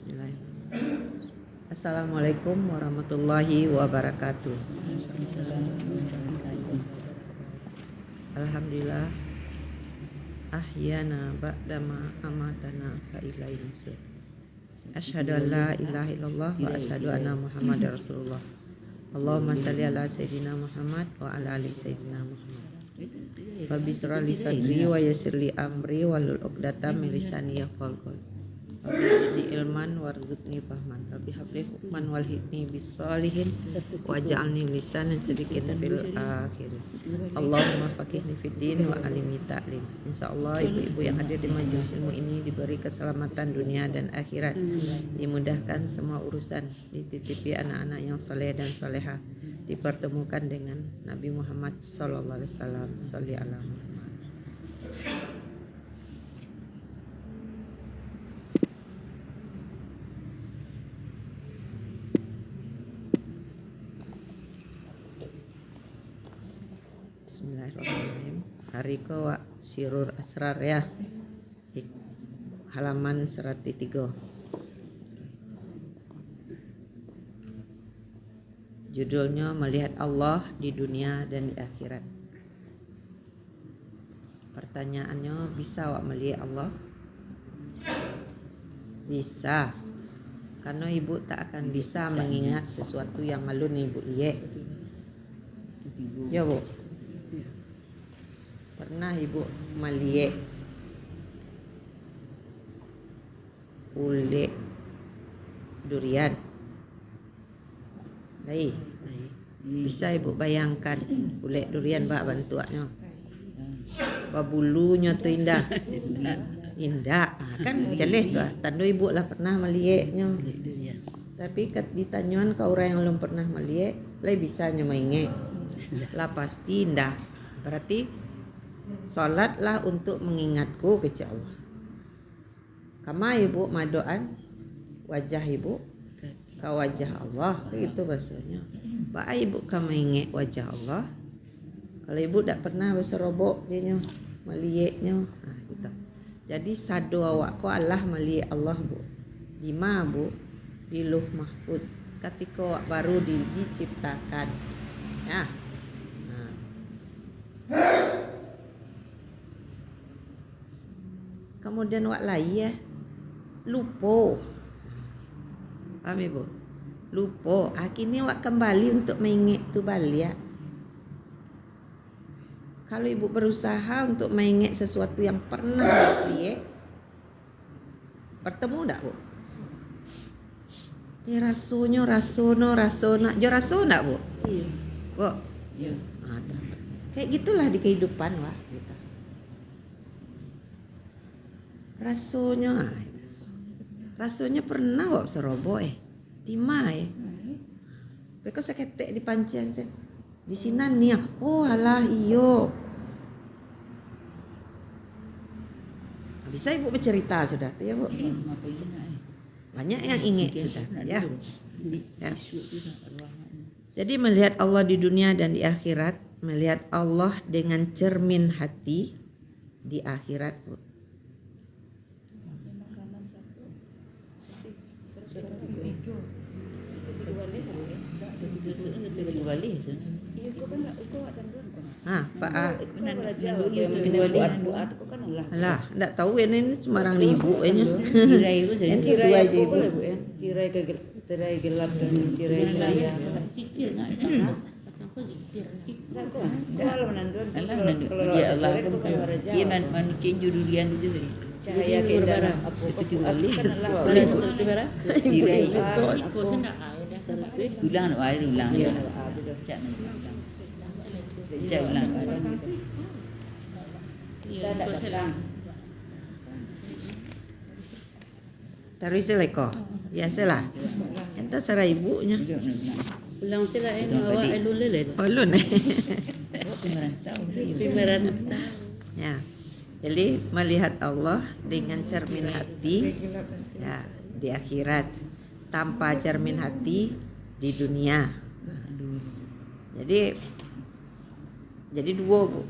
Bismillahirrahmanirrahim. Assalamualaikum warahmatullahi wabarakatuh. Alhamdulillah ahyana ba'dama amatana fa ilaihi nusur. Asyhadu an la ilaha illallah wa asyhadu anna Muhammadar Rasulullah. Allahumma shalli ala sayyidina Muhammad wa ala ali sayyidina Muhammad. Wa bisra li sadri wa yassir li amri wahlul 'uqdatam min lisani yafqahu qawli. Rabbi ilman warzuqni fahman. Rabbi habli hukman walhidni bis-shalihin waj'alni lisanan sidqin fil akhirin. Allahumma faqihni fid din wa alimni ta'lim. Insyaallah ibu-ibu yang hadir di majelis ilmu ini diberi keselamatan dunia dan akhirat, dimudahkan semua urusan, dititipi anak-anak yang saleh dan salehah, dipertemukan dengan Nabi Muhammad sallallahu alaihi wasallam. Shalli ala Muhammad. Bismillahirrahmanirrahim. Hariko wa sirur asrar ya. Halaman 103. Judulnya melihat Allah di dunia dan di akhirat. Pertanyaannya, bisa wak melihat Allah? Bisa. Karena ibu tak akan bisa mengingat sesuatu yang malun ibu lihat. Ya bu. Pernah ibu melihat kulit durian? Baik. Bisa ibu bayangkan kulit durian bak bentuknya? Bulunya tu indah. Indah. Kan jelek tu. Tanda ibu lah pernah melihatnya. Tapi ditanyakan ke orang yang belum pernah melihat, lah bisanya mengingat. Lah pasti indah. Berarti solatlah untuk mengingatku ke Allah. Kama ibu madoan wajah ibu ke wajah Allah, itu bahasanya. Ba ibu kama ingat wajah Allah. Kalau ibu tak pernah berserobok dia melihatnya, nah gitu. Jadi sadu awak ko Allah melihat Allah bu. Di mana bu? Di Lauh Mahfuz. Ketika awak baru diciptakan. Ya. Nah. Kemudian wak lai ya lupa. Paham ibu? Lupa. Akhirnya wak kembali untuk mengingat tu balik ya. Kalau ibu berusaha untuk mengingat sesuatu yang pernah lihat, bertemu tak bu? Dia rasanya jo raso tak bu? Iya. Bu? Iya. Kayak gitulah di kehidupan wah. Gitu. Rasanya pernah wak serobo di mana Beko saya ketek di pancian saya di sini nih. Oh alah iyo. Bisa ibu bercerita sudah ya bu? Banyak yang ingat sudah ya. Jadi melihat Allah di dunia dan di akhirat, melihat Allah dengan cermin hati di akhirat bu. Pak alah, enggak tahu ini sembarang ibu ini. Tirai gelap dan tirai cahaya. Manusia judulian itu tadi. Cahaya kedalam ulang air ulang ya. Taruh seleko. Biasalah. Enta serah ibunya. Ulang sila awak alun lele. Alun. Ya. Jadi melihat Allah dengan cermin hati ya di akhirat, tanpa cermin hati di dunia. Jadi dua bu,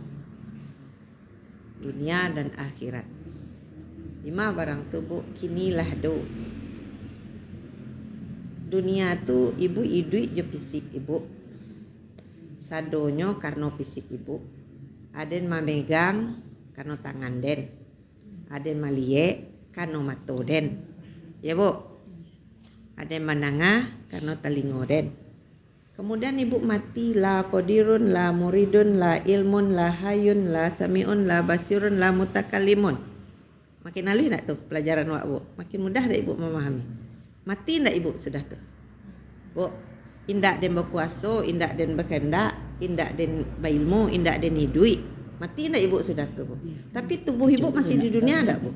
dunia dan akhirat. Lima barang tu bu, kinilah do. dunia tu ibu idui je fisik ibu. Sadonyo karena fisik ibu. Aden mamegang karena tangan den. Aden malie karena mato den. Ya bu. Aden mananga karena telingo den. Kemudian ibu mati la qadirun la muridun la ilmun la hayun la samiun la basirun la mutakalimun. Makin alih tak tuh pelajaran wak bu? Makin mudah tak ibu memahami? Mati tak ibu sudah tuh? Bu, indak den berkuasa, indak den berkehendak, indak den berilmu, indak den hidui. Mati tak ibu sudah tuh bu? Tapi tubuh ibu masih di dunia tak bu?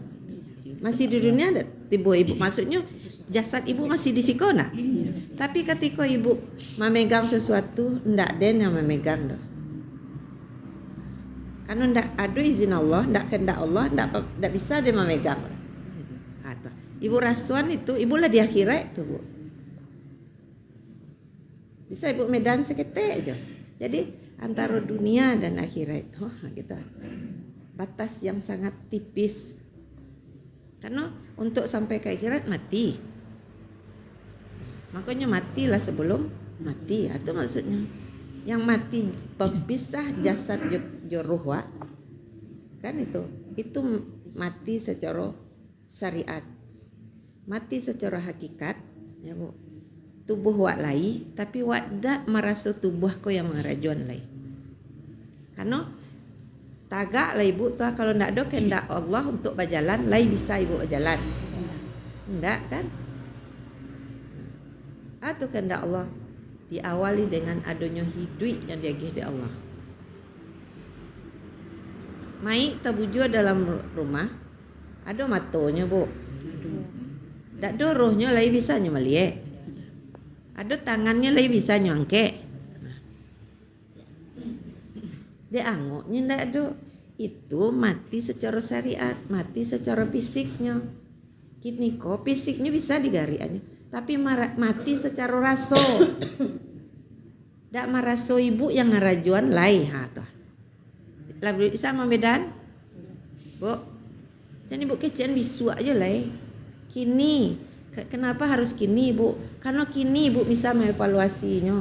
Masih di dunia ada tubuh ibu, maksudnya jasad ibu masih di situ nak. Tapi ketika ibu memegang sesuatu, ndak den yang memegang dah. Karena ndak ada izin Allah, ndak kehendak Allah, ndak bisa dia memegang. Atau ibu rasuan itu, ibu lah di akhirat tu bu. Bisa ibu medan seketik aja. Jadi antara dunia dan akhirat itu kita batas yang sangat tipis. Karena untuk sampai ke akhirat mati. Makanya matilah sebelum mati. Itu maksudnya. Yang mati berpisah jasad ruh kan itu. Itu mati secara syariat. Mati secara hakikat ya bu. Tubuh wak lai tapi wak dak merasa tubuh ko yang merajuan lai. Karena tagak lah ibu tuh kalau ndak ada kehendak Allah untuk berjalan, lai bisa ibu berjalan. Ndak kan? Atau kehendak Allah diawali dengan adanya hidup yang diagih di Allah. Mai terbujur dalam rumah, ada matonya bu. Ndak ada rohnya lai bisa melihat. Ada tangannya lai bisa nyangke. Dia angoknya ndak ada. Itu mati secara syariat, mati secara fisiknya. Kini kok fisiknya bisa digariannya, tapi mati secara raso. Ndak maraso ibu yang ngarajuan lai ha tuh. Lalu bisa membedan? Bu. Dan ibu kecian bisu aja lai. Kini kenapa harus kini bu? Karena kini ibu bisa mengevaluasinya.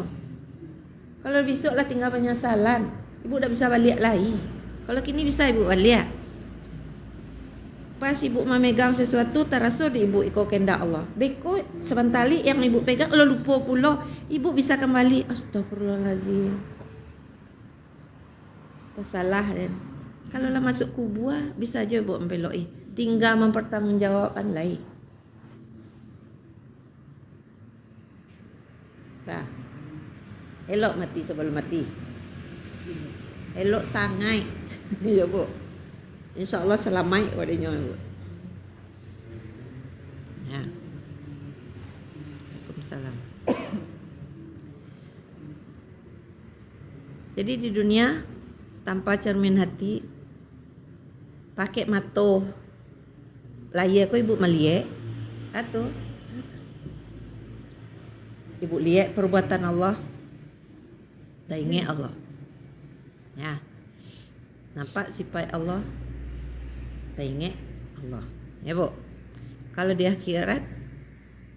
Kalau besok lah tinggal penyesalan. Ibu dah bisa balik lagi. Kalau kini bisa ibu balik. Pas ibu memegang sesuatu terasa di ibu ikut kehendak Allah. Beko sebentali yang ibu pegang lo lupa pula, ibu bisa kembali. Astagfirullahalazim. Tersalah dan kalau lah masuk kubur bisa aja ibu membeloi. Tinggal mempertanggungjawabkan lagi. Bah. Elok mati sebelum mati. Elok sangai. Ya bu. InsyaAllah selamat wadanya bu. Ya. Waalaikumsalam. Jadi di dunia tanpa cermin hati, pakai mato layar ko ibu melihat atau ibu lihat perbuatan Allah dan ingat Allah. Ya. Nampak sifat Allah dan ingat Allah. Ya bu. Kalau di akhirat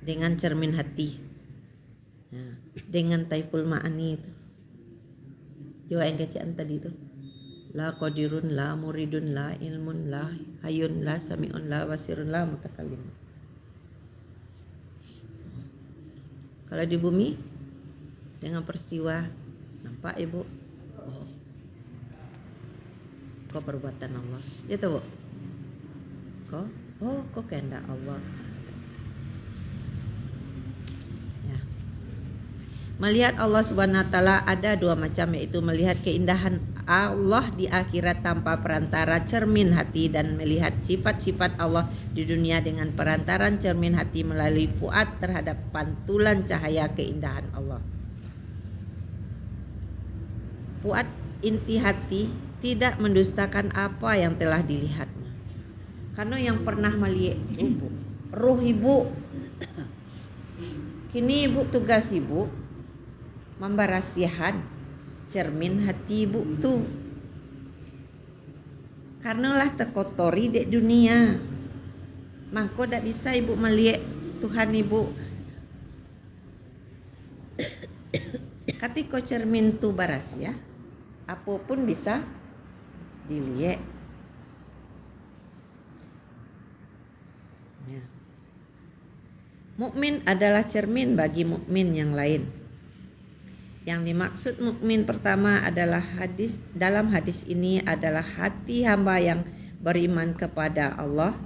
dengan cermin hati. Ya. Dengan taiful ma'ani itu. Jua yang kecaan tadi itu. La qadirun la muridun la ilmun la hayun la sami'un la basirun la mutakalim. Kalau di bumi dengan peristiwa nampak ibu, oh, kok perbuatan Allah, ya tahu, kok kehendak Allah. Ya. Melihat Allah Subhanahu Wa Taala ada dua macam, yaitu melihat keindahan Allah di akhirat tanpa perantara cermin hati dan melihat sifat-sifat Allah di dunia dengan perantaran cermin hati melalui fuad terhadap pantulan cahaya keindahan Allah. Fuad inti hati tidak mendustakan apa yang telah dilihatnya. Karena yang pernah melihat ibu, ruh ibu. Kini ibu tugas ibu membarasihan cermin hati ibu tu. Karena lah terkotori di dunia. Maka tak bisa ibu melihat Tuhan ibu. Katiko cermin tu baras ya, apapun bisa dilihat. Ya. Mukmin adalah cermin bagi mukmin yang lain. Yang dimaksud mukmin pertama adalah dalam hadis ini adalah hati hamba yang beriman kepada Allah.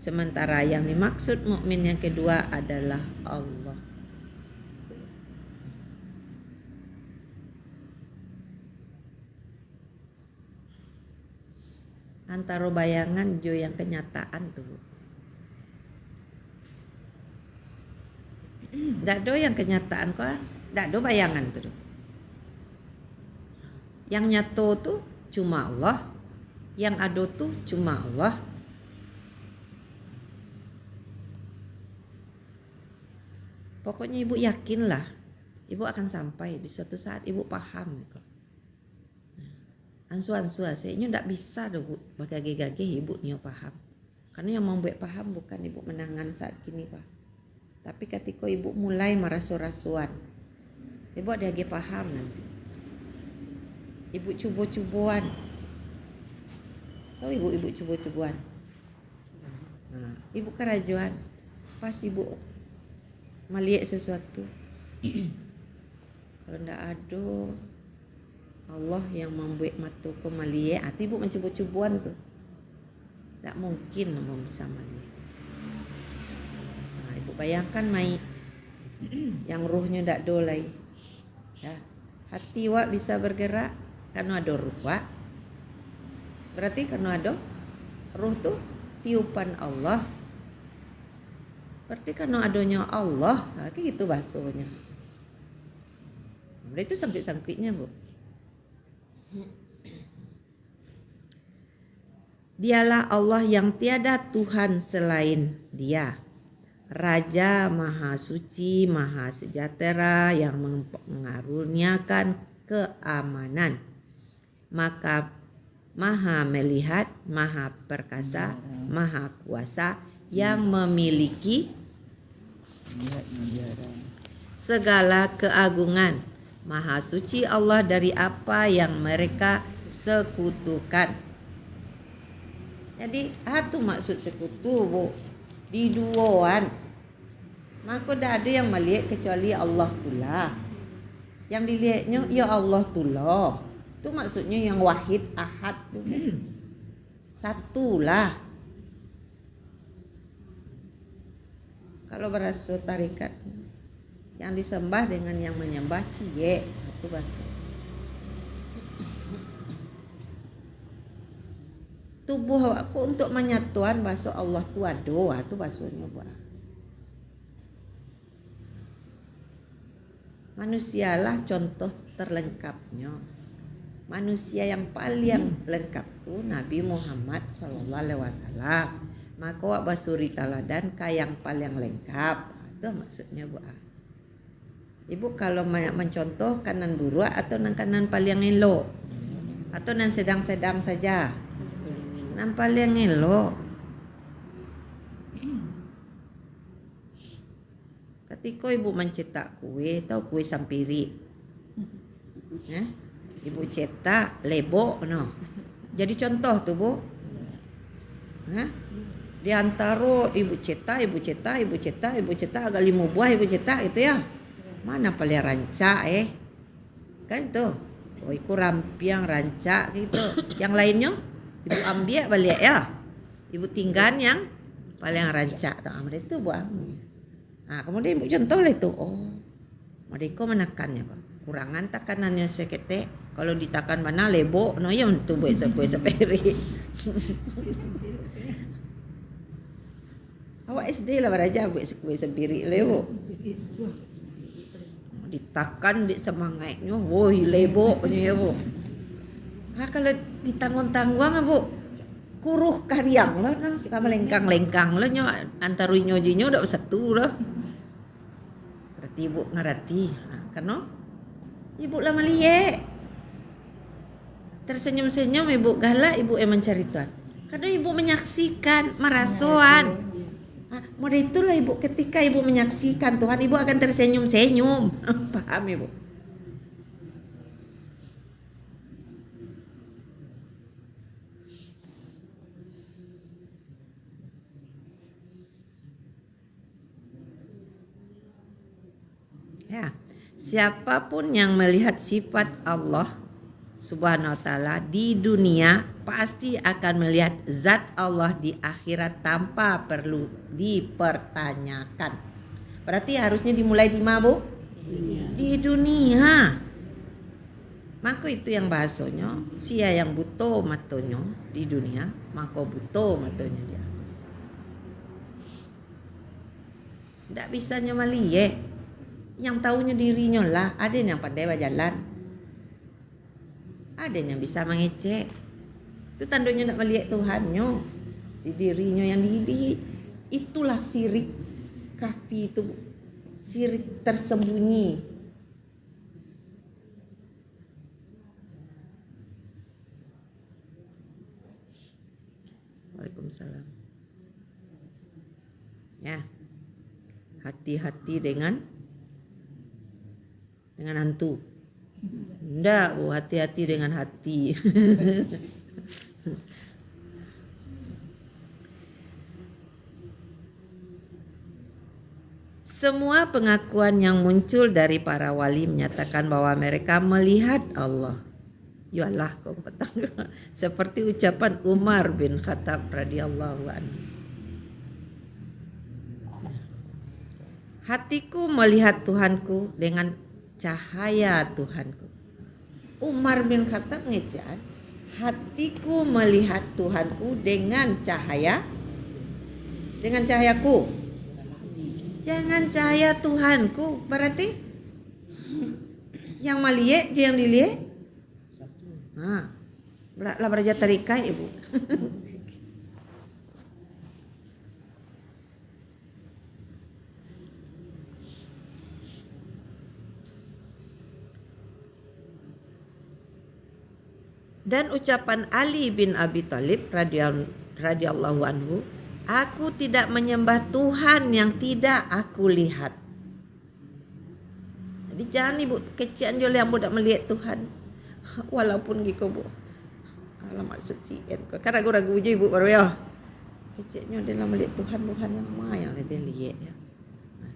Sementara yang dimaksud mukmin yang kedua adalah Allah. Antara bayangan jo yang kenyataan tuh. Nggak ada yang kenyataan kok, nggak ada bayangan tuh. Yang nyata tuh cuma Allah, yang ada tuh cuma Allah. Pokoknya ibu yakinlah, ibu akan sampai di suatu saat ibu paham kok. Ansu-ansu saya ndak bisa do bu bagage-gage ibu nyo paham. Karena yang membuat paham bukan ibu menangan saat kini pak. Tapi ketika ibu mulai merasu-rasuan, ibu ada lagi paham nanti. Ibu cubo-cubuan. Tahu ibu cubo-cubuan? Nah, ibu kerajuan. Pas ibu melihat sesuatu. Kalau ndak ada Allah yang membuat mata ku melihat, hati ibu mencuba-cubuan tuh. Tak mungkin mau bisa melihat. Nah, ibu bayangkan mai yang ruhnya tak dolai. Ya, hati wak bisa bergerak karena ada ruh wak. Berarti karena ada ruh tuh tiupan Allah. Berarti karena adanya Allah, nah, kayak gitu bahasanya. Berarti sangkit-sangkitnya bu. Dialah Allah yang tiada Tuhan selain Dia, Raja Maha Suci, Maha Sejahtera yang mengaruniakan keamanan. Maka Maha Melihat, Maha Perkasa, Maha Kuasa yang memiliki segala keagungan. Maha suci Allah dari apa yang mereka sekutukan. Jadi itu maksud sekutu bu. Di duaan. Maka tidak ada yang melihat kecuali Allah tulah. Yang dilihatnya ya Allah tulah. Itu maksudnya yang wahid ahad tu. Satulah. Kalau berasa tarikat yang disembah dengan yang menyembah cie itu bahasa. Tubuh aku untuk menyatuan bahasa Allah tu ada, itu bahasanya buat. Manusialah contoh terlengkapnya. Manusia yang paling lengkap tu Nabi Muhammad sallallahu alaihi wasallam. Maka wak basuri taladan ka yang paling lengkap. Itu maksudnya buat. Ibu kalau mencontoh kanan buruk atau kanan paling elok atau nan sedang-sedang saja, nan paling elok. Ketika ibu mencetak kue, tahu kue sampiri, ibu cetak lebok, no. Jadi contoh tuh bu, di antara ibu cetak agak 5 buah ibu cetak itu ya. Mana paling rancak kan tuh, oh iku rampiang rancak gitu. Yang lainnya ibu ambil balik ya, ibu tinggal yang paling rancak. Itu buat. Nah kemudian ibu contoh lah itu, oh mereka menekannya pak, kurangan tekanannya sekete. Kalau ditekan mana lebok, no ya untuk buat seperi. Awak SD lah beraja buat seperi lebok. Ditakan di semangatnya, woi leboknya ya bu. Nah kalau ditanggung-tanggung bu, kuruh karyang lah, kita melengkang-lengkang lah nyo antarunya jinyo udah satu lah. Berarti ibu ngerti, nah, karena ibu lama liye, tersenyum-senyum ibu galak ibu mencari Tuhan. Karena ibu menyaksikan merasuan. Model itulah ibu, ketika ibu menyaksikan Tuhan, ibu akan tersenyum-senyum. Paham ibu? Ya. Siapapun yang melihat sifat Allah Subhanahu wa taala di dunia pasti akan melihat zat Allah di akhirat tanpa perlu dipertanyakan. Berarti harusnya dimulai di mana, Bu? Di dunia. Maka itu yang bahasanya, sia yang buto matonya di dunia, maka buto matonya dia. Tidak bisanya melihat. Yang tahunya dirinya lah, ada yang pandai berjalan. Ada yang bisa mengecek. Itu tandanya nak melihat Tuhannya di dirinya yang diri. Itulah sirik kafi itu, sirik tersembunyi. Waalaikumsalam. Ya, hati-hati dengan hantu. Enggak, oh, hati-hati dengan hati. Semua pengakuan yang muncul dari para wali menyatakan bahwa mereka melihat Allah. Ya Allah, kau petang. Seperti ucapan Umar bin Khattab radhiyallahu anhu. Hatiku melihat Tuhanku dengan cahaya Tuhanku. Umar bin Khattab ngejat, hatiku melihat Tuhanku dengan cahaya. Dengan cahayaku. Jangan cahaya Tuhanku. Berarti yang melihat, yang dilihat. Nah, lah belajar tarikai Ibu. Dan ucapan Ali bin Abi Thalib radhiyallahu anhu, aku tidak menyembah Tuhan yang tidak aku lihat. Jadi jangan Ibu kecian jole yang tidak melihat Tuhan. Walaupun gitu Bu. Kalau maksud cien karena ragu-ragu je Ibu baru ya. Keciannya dia nak melihat Tuhan yang mana yang dia lihat ya.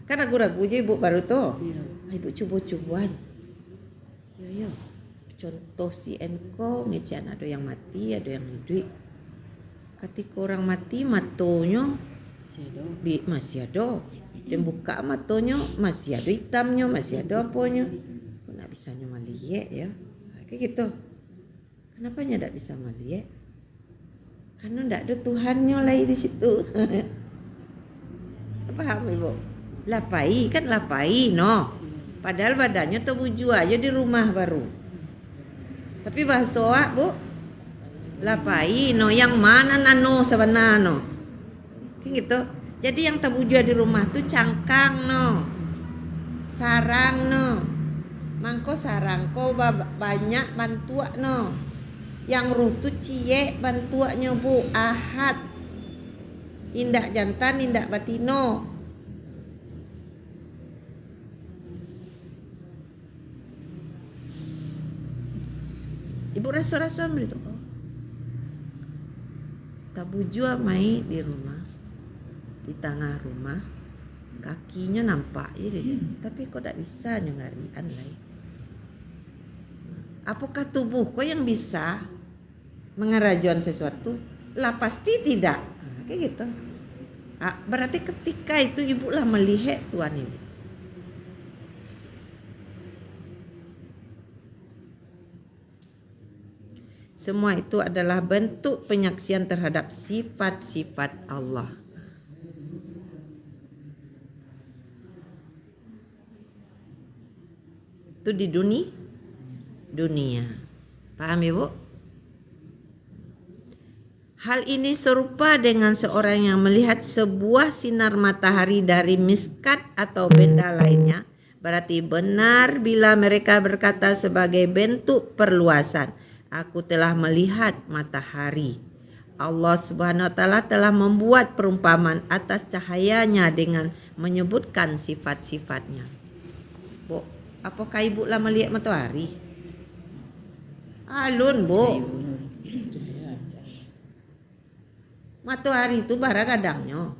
Kan ragu-ragu je Ibu baru tu. Ibu cuba-cubuan. Ya. Contoh si enko ngecian ada yang mati, ada yang hidup. Ketika orang mati matonya masih ada. Dan buka matonya masih ada hitamnya, masih ada apanya. Kok nak bisa melihat ya. Kayak gitu. Kenapa tidak bisa melihat? Karena tidak ada Tuhannya lagi di situ. Paham Ibu? Lapai kan lapai no. Padahal badannya terbuju aja di rumah baru. Tapi bahasa Bu, lapai no yang mana nano sebenarnya no. Kayak gitu. Jadi yang terbuju di rumah tuh cangkang no. Sarang no. Mangko sarang ko banyak bantua no. Yang ruh tu cie bantuanya Bu, ahad. Indak jantan, indak batino. Ibu rasa-rasa begitu. Tabuju mai di rumah. Di tengah rumah. Kakinya nampak jadi. Tapi kok tak bisa nyengarian lagi. Apakah tubuh kau yang bisa mengerajuan sesuatu? Lah pasti tidak. Kayak gitu. Berarti ketika itu ibu lah melihat Tuhan ini. Semua itu adalah bentuk penyaksian terhadap sifat-sifat Allah. Itu di dunia. Paham Ibu? Hal ini serupa dengan seorang yang melihat sebuah sinar matahari dari miskat atau benda lainnya. Berarti benar bila mereka berkata sebagai bentuk perluasan, aku telah melihat matahari. Allah Subhanahu wa taala telah membuat perumpamaan atas cahayanya dengan menyebutkan sifat-sifatnya. Bu, apakah Ibu lah melihat matahari? Alun Bu. Matahari itu bara kadangnya.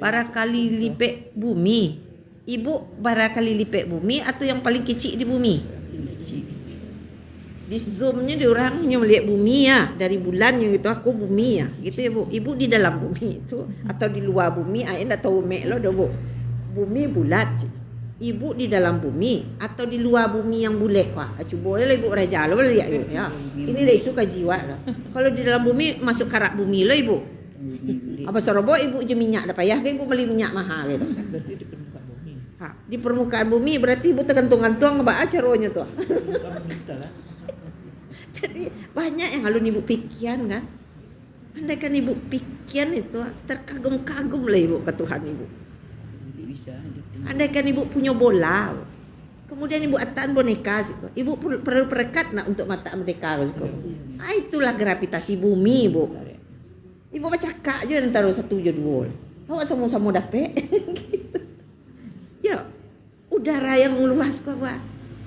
Barakali lipat bumi. Ibu barakali lipat bumi atau yang paling kecil di bumi? Di zoomnya di orangnya melihat bumi ya, dari bulannya gitu, aku bumi ya gitu ya Bu. Ibu di dalam bumi itu atau di luar bumi, enggak tahu mek lo dah Bu. Bumi bulat. Ibu di dalam bumi atau di luar bumi yang bulat. Wah, coba boleh Ibu raja lo boleh lihat Ibu ya. Ini dah itu kajiwa lah. Kalau di dalam bumi masuk karak bumi lo Ibu. Apa sorobo Ibu je minyak dah payah kan Ibu beli minyak mahal gitu. Berarti di permukaan bumi. Di permukaan bumi berarti Ibu tergantung-gantung apa caranya tuh. Jadi banyak yang halun Ibu pikiran kan. Andaikan Ibu pikiran itu terkagum-kagum lah Ibu ke Tuhan Ibu. Bisa. Andaikan Ibu punya bola, kemudian Ibu atan boneka gitu. Ibu perlu perekat nak untuk mata boneka gitu. Itulah gravitasi bumi Ibu. Ibu bercakap je antara satu je dua. Awak sama-sama dapat. Gitu. Ya, udara yang luas kau buat.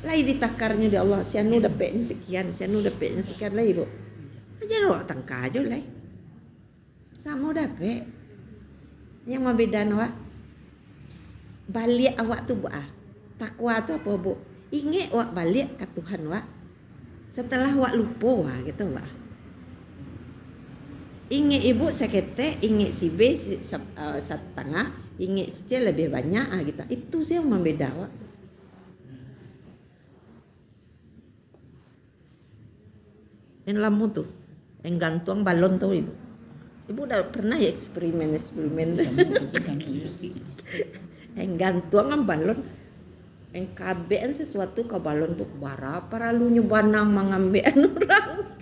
Lai ditakarnya di Allah, si anu dapatnya sekian, si anu dapatnya sekian lah Ibu. Aja awak tangka aja lah. Sama dapat. Yang mau beda awak. Balik awak tu buat. Takwa tu apa Bu? Ingat awak balik ke Tuhan awak. Setelah awak lupa wah gitu wah. Ingat Ibu seketek, ingat si B setengah, ingat si C lebih banyak gitu. Itu sih yang membeda awak. Yang lampu tu, yang gantung balon tu Ibu. Ibu dah pernah ya eksperimen. Yang gantung balon, yang kabean sesuatu ke balon tu bara, para lu nyobanang mengambil orang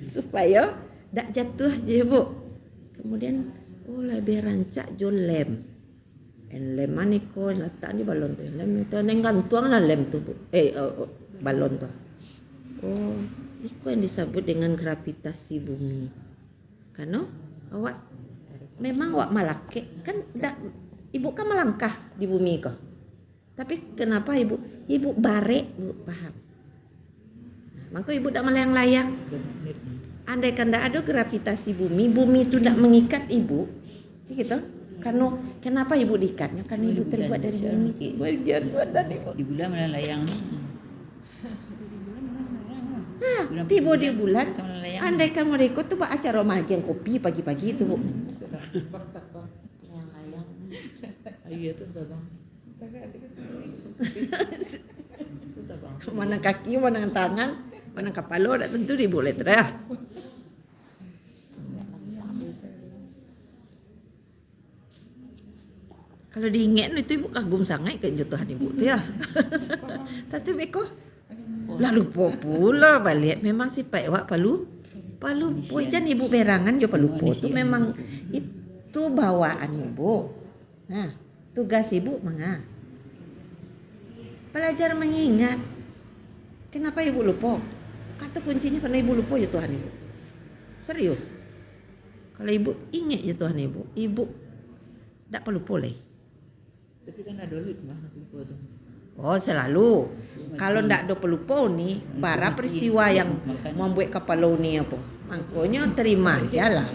supaya tak jatuh je Bu. Kemudian lebih rancak jo lem. En lem mana ko letak di balon tu. Lem tu yang gantung lah lem tu Bu. Balon tu. Oh, itu yang disebut dengan gravitasi bumi. Karena awak memang awak malake kan Ibu kan melangkah di bumi kok. Tapi kenapa Ibu barek Bu paham? Maka Ibu tak melayang-layang. Andai kan tak ada gravitasi bumi itu tak mengikat Ibu. Gitu. Karena kenapa Ibu diikatnya? Karena Ibu terbuat dari bumi. Bagian buat dari Di bulan melayang. Tiba di bulan, andaikan mereka tu buat acara makan kopi pagi-pagi tu Bu. Iya tu bang. Mana kaki, mana tangan, mana kepala, tak tentu dia boleh terah. Kalau diingat itu Ibu kagum sangat ke Tuhan Ibu tu ya. Tapi beko lalu pula balik memang sifat awak palu pujan Ibu berangan jo palu tu memang itu bawaan Ibu. Nah, tugas Ibu mengah belajar mengingat. Kenapa Ibu lupa? Kata kuncinya karena Ibu lupa ya Tuhan Ibu. Serius. Kalau Ibu ingat ya Tuhan Ibu tak perlu boleh. Tapi kan ada lupa tu. Oh selalu. Kalau ndak ada pelupa ni, bara peristiwa yang membuat kepala ni apa. Makanya terima aja lah.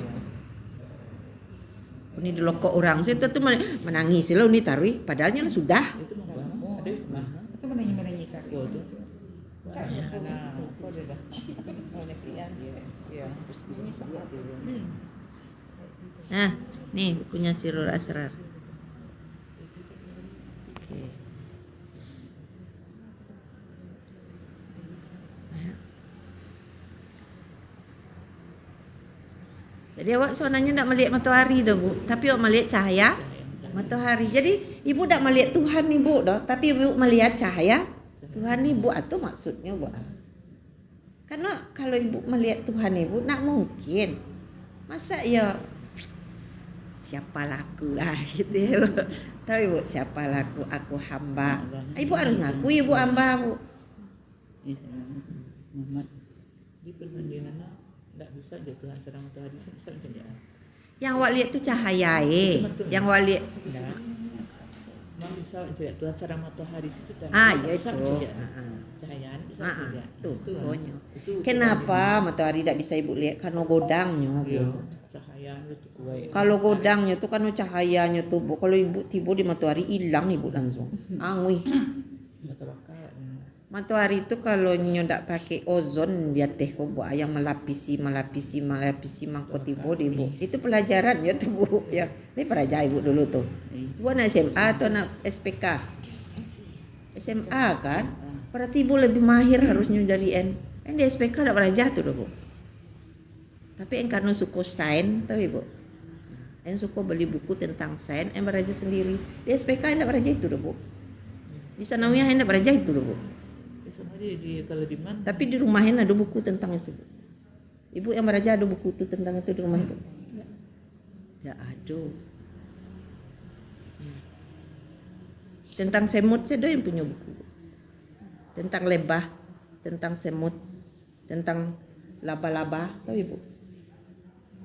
Ini dulu kok orang saya tu menangis lah ni tarui. Padahalnya sudah. Itu mau ada mana? Itu menangi kaki tu. Nah, nih bukunya Sirrul Asrar. Jadi awak sebenarnya tak melihat matahari dah Bu, tapi awak melihat cahaya matahari. Jadi Ibu tak melihat Tuhan Ibu dah, tapi Ibu melihat cahaya Tuhan Ibu. Itu maksudnya Bu. Karena kalau Ibu melihat Tuhan Ibu, nak mungkin. Masa ya siapalah aku lah gitu ya. Tahu Ibu siapalah aku hamba. Ibu harus ngaku Ibu hamba Bu. Muhammad di perbandingannya tak bisa je Tuhan sedang matahari bisa kerjaan. Yang awak lihat tu cahaya Yang awak lihat Memang bisa je Tuhan sedang matahari situ dan ya bisa itu. Cahayaan bisa kerja. Tuh pokoknya. Kenapa matahari tak bisa Ibu lihat? Karena godangnya. Ya, cahaya cahayanya tuh kuat. Kalau godangnya tuh kan cahayanya tuh Bu. Kalau ibu tiba di matahari hilang ibu langsung. Angui. Mata bakar. Matahari itu kalau nyodak pakai ozon dia teh kok Bu yang melapisi mangko tiba di Bu. Itu pelajaran ya tuh Bu ya. Ini pelajaran ibu dulu tuh. Bu anak SMA atau anak SPK? SMA kan? Berarti ibu lebih mahir harusnya dari N. Di SPK tidak pernah jatuh tuh Bu. Tapi karena suku sains tahu ibu. En suka beli buku tentang sains, en belajar sendiri. Di SPK en belajar itu Bu. Di Sanawiyah en belajar itu Bu. Sama di kalau di mana? Tapi di rumahnya ada buku tentang itu Bu. Ibu yang belajar ada buku itu tentang itu di rumah ibu? Ya ada. Tentang semut saya yang punya buku. Tentang lebah, tentang semut, tentang laba-laba, tahu ibu?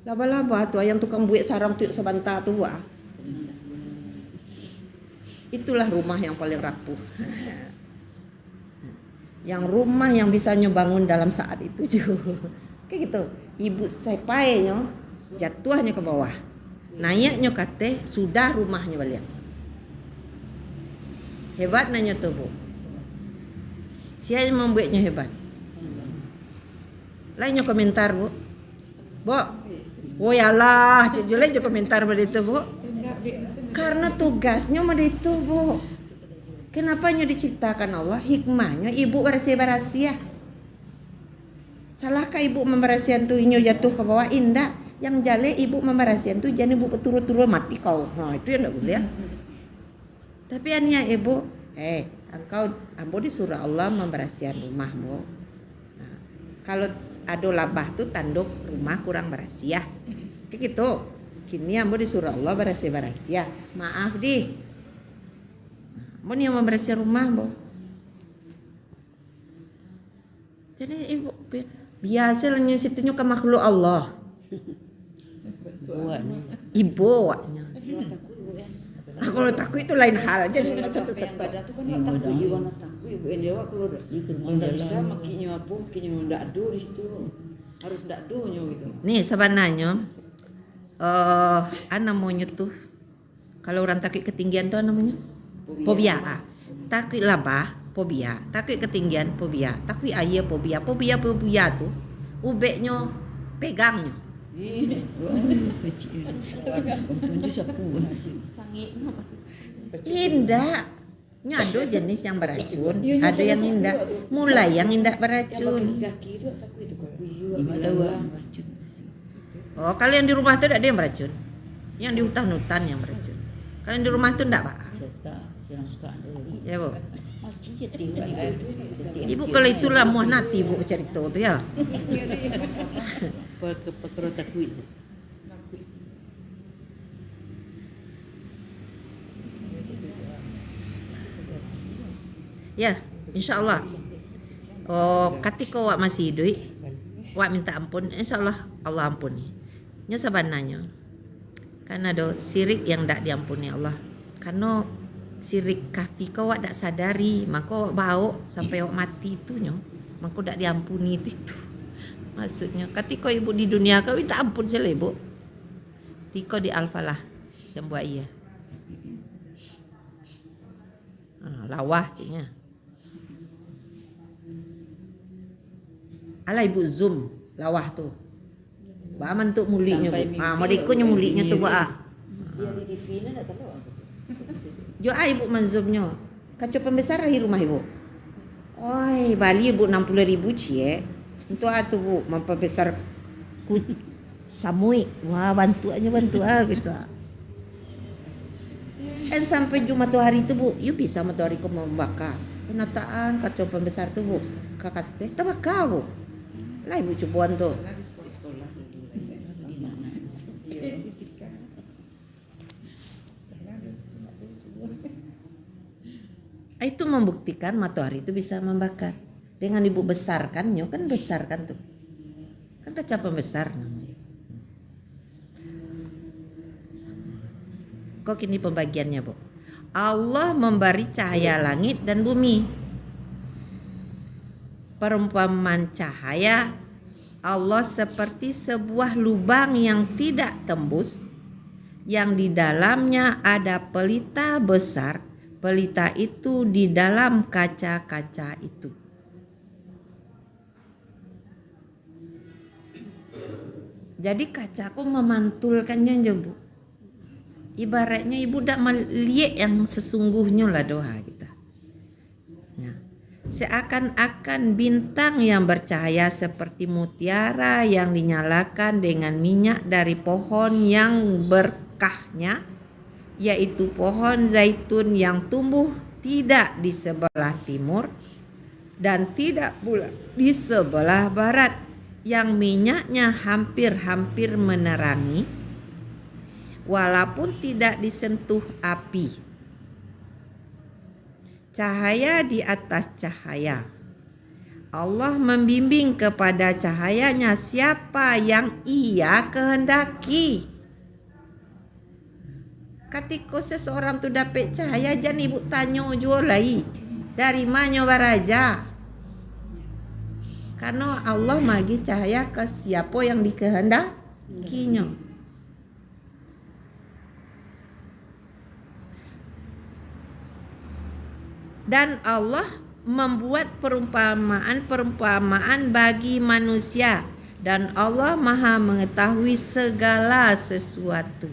Laba-laba tuh yang tukang buat sarang tuh sebentar tuh wah. Itulah rumah yang paling rapuh. Yang rumah yang bisa nyobangun dalam saat itu juga. Kayak gitu. Ibu saya paenyo jatuhnya ke bawah. Naiknya kate sudah rumahnya balik. Hebat nanya tuh Bu. Siapa yang membuatnya hebat? Lainnya komentar Bu. Bu. Oh yalah, jelek juga komentar pada itu Bu. Karena tugasnya pada itu Bu. Kenapa nyo diciptakan Allah? Hikmahnya ibu berasia-berasia. Salahkah ibu memberasian tuh nyo jatuh ke bawah? Indah. Yang jale ibu memberasian tuh jangan ibu turut-turut mati kau. Nah itu yang tidak boleh ya. Tapi annya ibu, engkau ambo disuruh Allah memberasihan rumah Bu. Nah, kalau ada labah tuh tanduk rumah kurang berasia. Kayak gitu. Kini ambo disuruh Allah berasia-berasia. Maaf di. Ambo nih yang memberasihan rumah Bu. Jadi ibu biasa lah situnya ke makhluk Allah. Ibu waknya. Kalau takut itu lain hal aja nih satu satu. Ada tuh kan takut jiwa takut ibu yang dewa kalau tidak bisa makinya apa makinya ndak do di situ harus ndak do nyo gitu. Nih sebenarnya namanya tuh kalau orang takut ketinggian tuh namanya fobia. Takut labah fobia, takut ketinggian fobia, takut air fobia. Fobia tuh ubeknya pegangnya. Indah. Ada jenis yang beracun, ada yang indah. Mulai yang indah beracun. Kaki itu takut itu Oh, kalau yang di rumah tuh ada yang beracun. Yang di hutan-hutan yang beracun. Kalau yang di rumah tuh enggak, Pak. Ya, Bu. Ibu kalau itulah mau nanti Bu cerita tuh ya. Perkara takut. Ya, insyaallah. Oh, ketika wak masih hidup, wak minta ampun, insyaallah Allah ampuni. Nya sabananya. Karena ada sirik yang tak diampuni Allah. Karena sirik kafir kau wak tak sadari, maka wak bau sampai wak mati itu nyo, maka tak diampuni itu. Maksudnya, ketika ibu di dunia kau minta ampun sila ibu. Tiko di Al-Falah yang buat iya. Lawah ciknya. Ala ibu zoom lawah tuh. Ba aman tuh mulinya Bu. Madikonya mulinya tuh ba. Dia di TV-nya enggak tahu. Jo ibu manzumnya. Kaco pembesar di rumah ibu. Oi, Bali ibu 60.000 cie. Untuk atuh Bu, memperbesar samui. Wah, bantu gitu. Dan sampai Jumat hari itu Bu, you bisa matahari kau membakar. Penataan kaco pembesar tuh Bu. Kakak teh tabakar Bu. Lah ibu cobuan tuh. Itu membuktikan matahari itu bisa membakar. Dengan ibu besarkan, nyo kan besarkan tuh. Kan kaca pembesar namanya. Kok ini pembagiannya Bu? Allah memberi cahaya langit dan bumi. Perumpamaan cahaya Allah seperti sebuah lubang yang tidak tembus, yang di dalamnya ada pelita besar. Pelita itu di dalam kaca-kaca itu. Jadi kacaku memantulkannya aja, Bu. Ibaratnya ibu tak melihat yang sesungguhnya lah doa kita. Ya. Seakan-akan bintang yang bercahaya seperti mutiara yang dinyalakan dengan minyak dari pohon yang berkahnya, yaitu pohon zaitun yang tumbuh tidak di sebelah timur dan tidak pula di sebelah barat, yang minyaknya hampir-hampir menerangi walaupun tidak disentuh api. Cahaya di atas cahaya. Allah membimbing kepada cahayanya siapa yang Ia kehendaki. Ketika seseorang tu dapat cahaya, jangan ibu tanya jualai dari mana baraja. Karena Allah bagi cahaya ke siapa yang dikehendakinya. Dan Allah membuat perumpamaan bagi manusia, dan Allah Maha mengetahui segala sesuatu,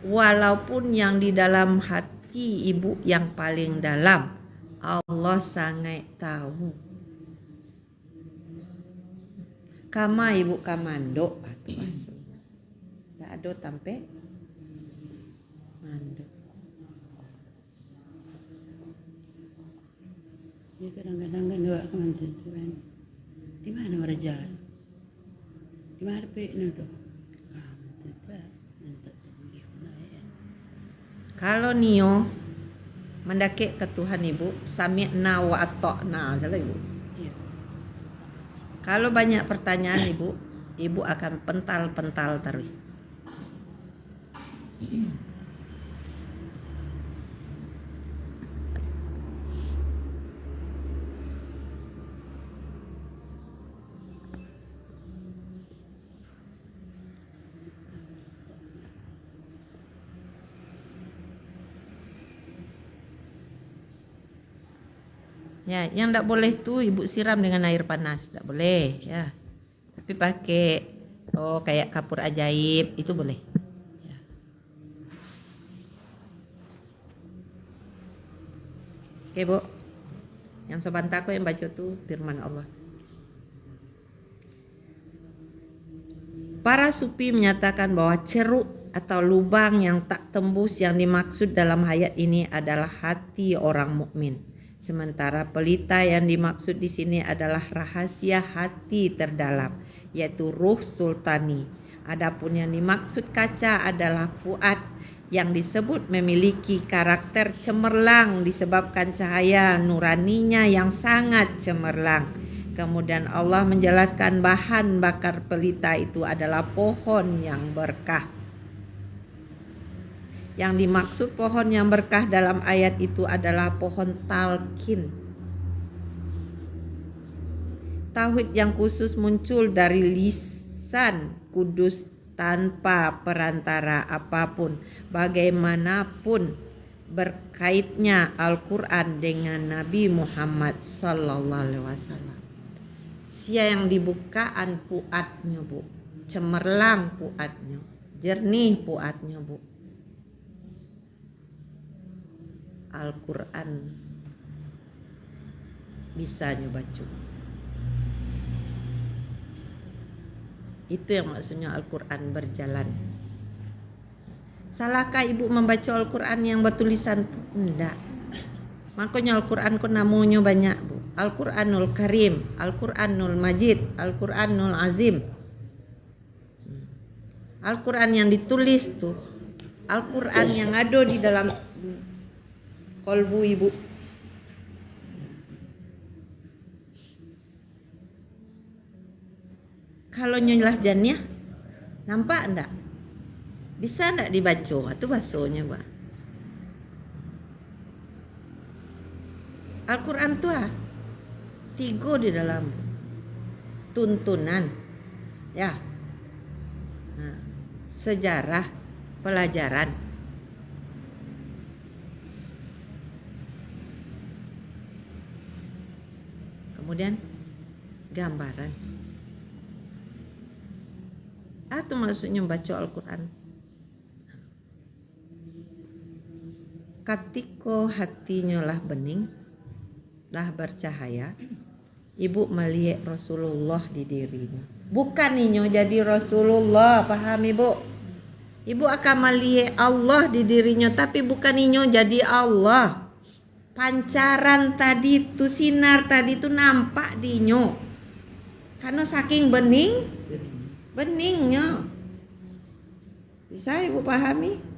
walaupun yang di dalam hati ibu yang paling dalam, Allah sangat tahu. Kama ibu kamando atau asu, tak ada tampe mando. Ya kadang-kadang kan doa kemantan tu kan. Di mana baraja? Di mana peknya tu? Kalau Nio mendaki ke Tuhan ibu, sami'na wa ata'na, salah ibu. Ya. Kalau banyak pertanyaan ibu, ibu akan pental-pental terus. Ya, yang tidak boleh tuh ibu siram dengan air panas, tidak boleh ya. Tapi pakai kayak kapur ajaib itu boleh. Ya. Oke Bu, yang sebentar aku yang baca tuh firman Allah. Para sufi menyatakan bahwa ceruk atau lubang yang tak tembus yang dimaksud dalam ayat ini adalah hati orang mukmin. Sementara pelita yang dimaksud di sini adalah rahasia hati terdalam, yaitu ruh sultani. Adapun yang dimaksud kaca adalah fuad, yang disebut memiliki karakter cemerlang disebabkan cahaya nuraninya yang sangat cemerlang. Kemudian Allah menjelaskan bahan bakar pelita itu adalah pohon yang berkah. Yang dimaksud pohon yang berkah dalam ayat itu adalah pohon talqin. Tauhid yang khusus muncul dari lisan kudus tanpa perantara apapun. Bagaimanapun berkaitnya Al-Quran dengan Nabi Muhammad sallallahu alaihi wasallam. Sia yang dibukaan puatnya Bu, cemerlang puatnya, jernih puatnya Bu. Al-Quran bisa baca. Itu yang maksudnya Al-Quran berjalan. Salahkah ibu membaca Al-Quran yang bertulisan? Tidak. Makanya Al-Quran ku namanya banyak Bu. Al-Quranul Karim, Al-Quranul Majid, Al-Quranul Azim. Al-Quran yang ditulis tuh, Al-Quran yang ada di dalam kolbu ibu. Kalau nyolah jannya, nampak enggak? Bisa enggak dibaca? Itu bahasanya Pak. Al-Quran tuh 3 di dalam tuntunan, Ya. Nah, sejarah pelajaran. Kemudian gambaran. Atau maksudnya membaca Al-Quran. Ketika hatinya lah bening, lah bercahaya, ibu melihat Rasulullah di dirinya. Bukan ninyo jadi Rasulullah, paham ibu? Ibu akan melihat Allah di dirinya, tapi bukan ninyo jadi Allah. Pancaran tadi tu, sinar tadi tu nampak di nyo. Karena saking beningnya. Bisa ibu pahami?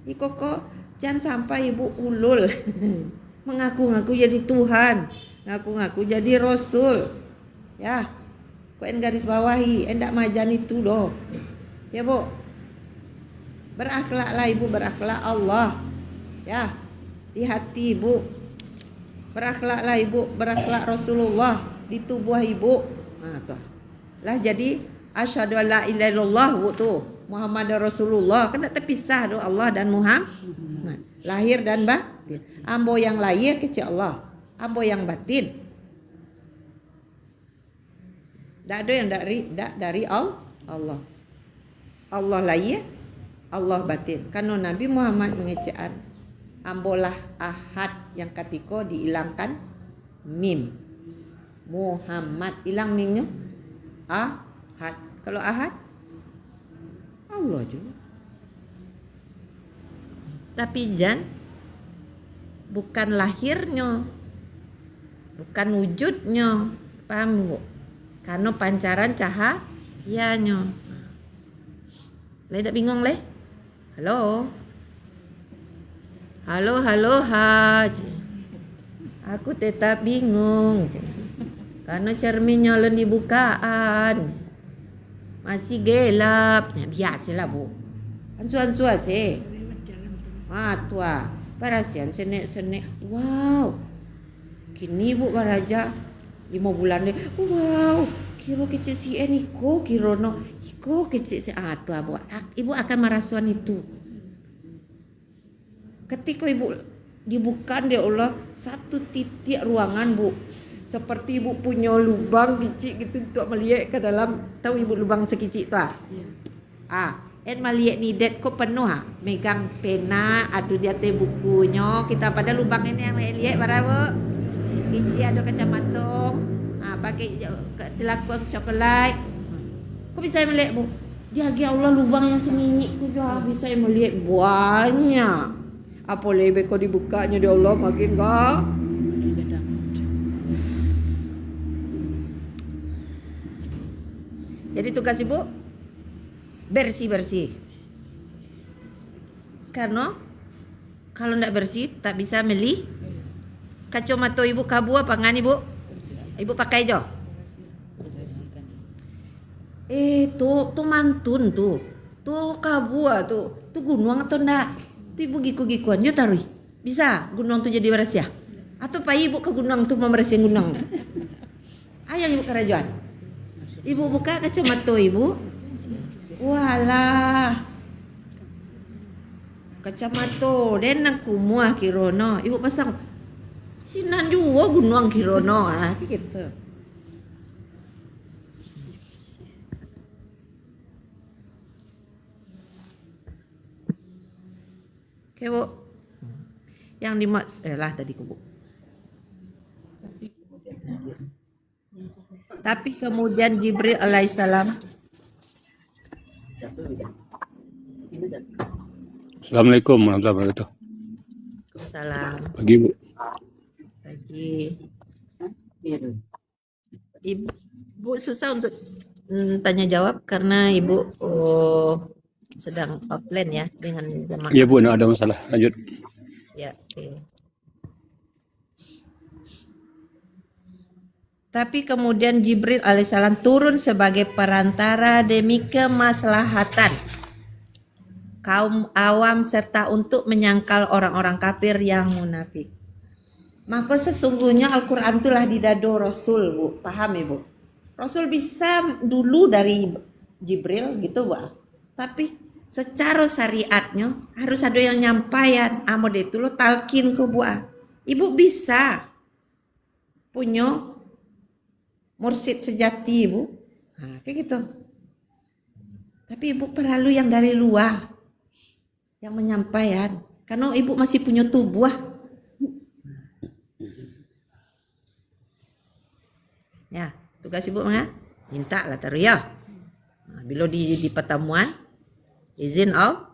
Kok jangan sampai ibu ulul mengaku-ngaku jadi Tuhan, ngaku-ngaku jadi Rasul. Ya, kok garis bawahi, endak majan itu doh. Ya bu, berakhlaklah ibu, berakhlak Allah. Ya, di hati ibu, berakhlaklah ibu, berakhlak Rasulullah di tubuh ibu. Nah tuh, lah jadi asyhadu alla ilaha illallah bu tuh. Muhammad Rasulullah kan tak terpisah doa Allah dan Muhammad. Lahir dan batin. Ambo yang lahir kecil Allah, ambo yang batin. Tak ada yang dari Allah. Allah lahir, Allah batin. Karena Nabi Muhammad mengecekkan ambolah ahad yang ketika dihilangkan mim. Muhammad hilang mimnya ahad. Kalau ahad Allah juga. Tapi bukan lahirnya, bukan wujudnya, paham bu? Karena pancaran cahayanya. Tidak bingung leh? Halo, Haj. Aku tetap bingung. Karena cerminnya len dibukaan. Masih gelap, biasalah bu. Ansuan-suan sih. Tua, parasian senek. Wow, kini bu baraja 5 bulan deh. Wow, kiro kecil si Eniko, kiro no, iko kecil si tua bu. Ibu akan merasuan itu. Ketika ibu dibuka dia Allah satu titik ruangan bu. Seperti ibu punya lubang kecil gitu untuk melihat ke dalam. Tahu ibu lubang sekecil tu en melihat ni det kok penuh megang pena adu di atas bukunya. Kita pada lubang ini yang lihat berapa kecil ada kacamata pakai telapak coklat. Kok bisa melihat bu? Dia Allah lubang yang semini tu juga bisa melihat banyak. Apa lebih kau dibukanya dia Allah makin kau. Jadi tugas ibu bersih-bersih. Karena kalau tidak bersih tak bisa meli. Kacamata ibu kabu apa ngan ibu? Ibu pakai jo. Tu mantun tu. Tu kabu tu gunung atau ndak? Tu ibu giku-gikuan yo tarui. Bisa gunung tu jadi bersih ya? Atau pak ibu ke gunung tu membersih gunung? Ayang ibu kerajaan. Ibu buka kacamata ibu. Walah. Kacamata den nak kumuah kirono. Ibu pasang sinan juga gunung kirono gitu. Oke bu. Yang lah tadi bu. Tapi kemudian Jibril alaihissalam. Assalamualaikum warahmatullahi wabarakatuh. Salam. Pagi bu. Pagi. Ibu susah untuk tanya jawab karena ibu sedang offline ya dengan jemaah. Iya bu, ada masalah. Lanjut. Ya. Okay. Tapi kemudian Jibril alaihissalam turun sebagai perantara demi kemaslahatan kaum awam serta untuk menyangkal orang-orang kafir yang munafik. Maka sesungguhnya Al-Quran itulah didado Rasul bu, paham ibu? Rasul bisa dulu dari Jibril gitu Bu. Tapi secara syariatnya harus ada yang nyampaikan. Amo itu lo talkin ke Bu. Ibu bisa punya mursyid sejati Ibu. Nah, kayak gitu. Tapi Ibu perlu yang dari luar yang menyampaikan. Karena Ibu masih punya tubuh. Ya, tugas Ibu minta lah taruh ya. Nah, bila di pertemuan izin Allah.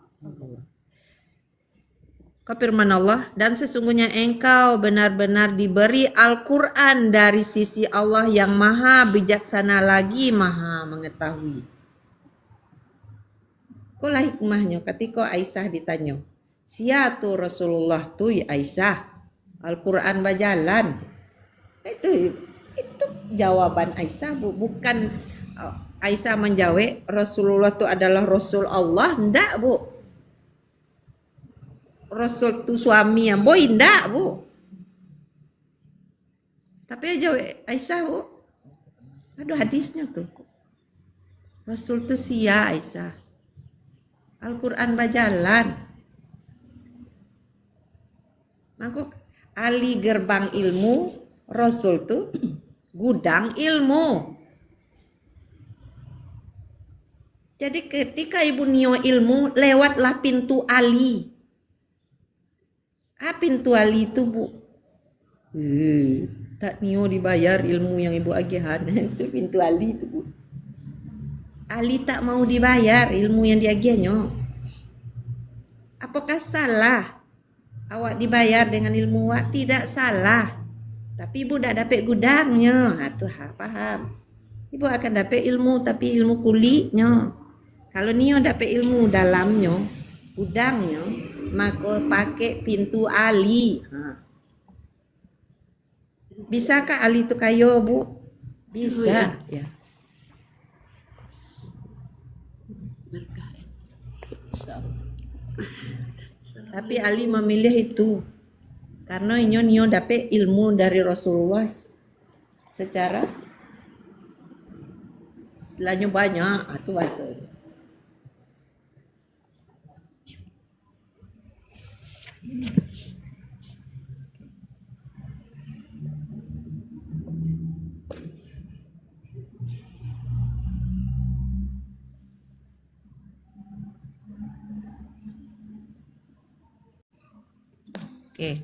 Firman Allah, dan sesungguhnya engkau benar-benar diberi Al-Quran dari sisi Allah yang maha bijaksana lagi maha mengetahui. Kulah hikmahnya ketika Aisyah ditanya, siapa Rasulullah tu ya Aisyah? Al-Quran berjalan. Itu jawaban Aisyah, bukan Aisyah menjawab Rasulullah itu adalah Rasul Allah. Enggak Bu, Rasul itu suami yang boy, enggak Bu. Tapi jawab Aisyah Bu, ada hadisnya tuh, Rasul itu sia Aisyah, Al-Quran berjalan. Maka Ali gerbang ilmu, Rasul tuh gudang ilmu. Jadi ketika ibu nio ilmu, lewatlah pintu Ali. Pintu Ali itu Bu, tak nio dibayar ilmu yang ibu agihan. Itu pintu Ali itu Bu. Ali tak mau dibayar ilmu yang diagihnya. Apakah salah awak dibayar dengan ilmu awak? Tidak salah. Tapi ibu tak dapat gudangnya. Tuh paham. Ibu akan dapat ilmu tapi ilmu kulitnya. Kalau nio dapat ilmu dalamnya, gudangnya, maka pakai pintu Ali. Bisakah Ali itu kayo Bu? Bisa. Ya. Tapi Ali memilih itu karena nyo dapat ilmu dari Rasulullah secara istilahnya banyak. Itu bahasa. Oke.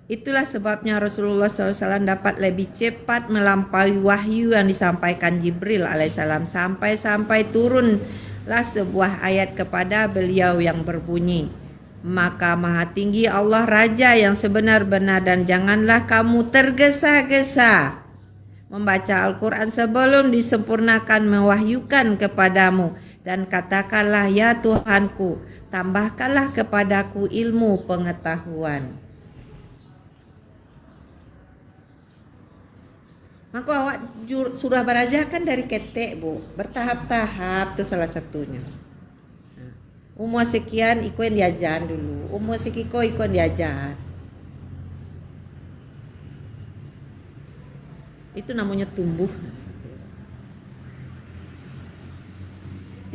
Itulah sebabnya Rasulullah SAW dapat lebih cepat melampaui wahyu yang disampaikan Jibril alaihissalam sampai turunlah sebuah ayat kepada beliau yang berbunyi, maka maha tinggi Allah Raja yang sebenar-benar dan janganlah kamu tergesa-gesa membaca Al-Quran sebelum disempurnakan mewahyukan kepadamu, dan katakanlah ya Tuhanku, tambahkanlah kepadaku ilmu pengetahuan. Maka awak surah baraja kan dari ketek Bu, bertahap-tahap itu salah satunya. Umur sekian ikut yang diajar dulu, umur sekiko ikut diajar. Itu namanya tumbuh.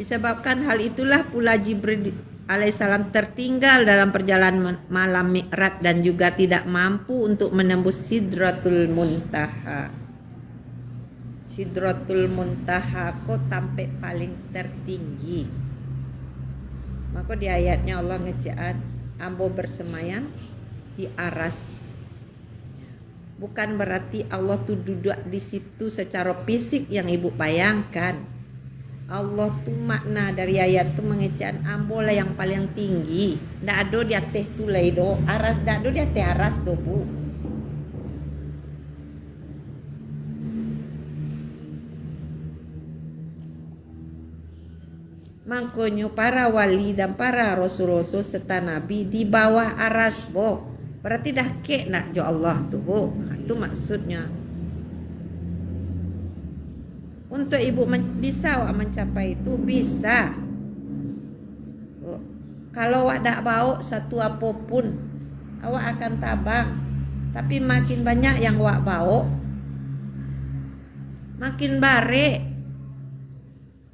Disebabkan hal itulah pula Jibril alaihissalam tertinggal dalam perjalanan malam Mi'raj dan juga tidak mampu untuk menembus Sidratul Muntaha. Sidratul Muntaha kok sampai paling tertinggi. Maka di ayatnya Allah ngejaan ambo bersemayam di aras. Bukan berarti Allah tuh duduk di situ secara fisik yang ibu bayangkan. Allah tuh makna dari ayat tuh mengejaan ambo lah yang paling tinggi. Ndak ada di atas tuh do aras, ndak ada di atas aras tuh Bu. Makanya para wali dan para rasul-rasul serta nabi di bawah aras Bu. Berarti dah kek nak jo Allah tu Bu. Itu maksudnya. Untuk ibu bisa awak mencapai itu bisa. Kalau awak tak bawa satu apapun, awak akan tabang. Tapi makin banyak yang awak bawa, makin bare.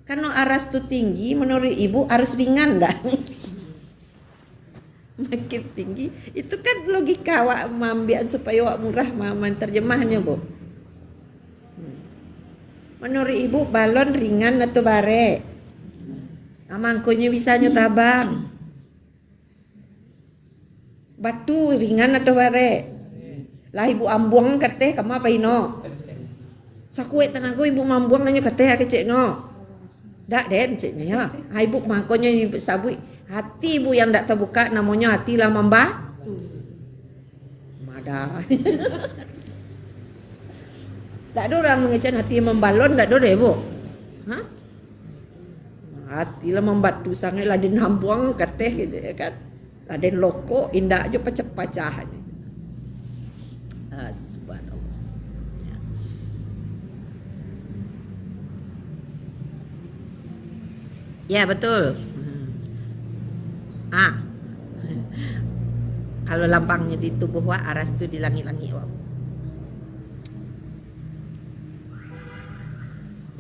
Kan aras tu tinggi, menurut ibu harus ringan dah. Makin tinggi, itu kan logika awak mambian supaya awak murah maman terjemahannya bu. Menurut ibu balon ringan atau bare? Mangkonya bisanya tabang. Batu ringan atau bare? Lah ibu ambuang kateh kamu apa ino? Sakuet tenaga ibu mambuang nanya kateh kecek no. Dak den ceknya. Hai ibu mangkonya ibu sabui hati ibu yang dak terbuka namanya hati lah membatu. Mada. Dak ada orang mengecan hati membalon dak ada ibu. Hah? Hati lah membatu sangat lah den hambuang kateh gitu ya kan. Lah den loko indah aja pecah-pecahan. Subhanallah. Ya betul. Kalau lampangnya di tubuh wa aras itu di langit-langit wa.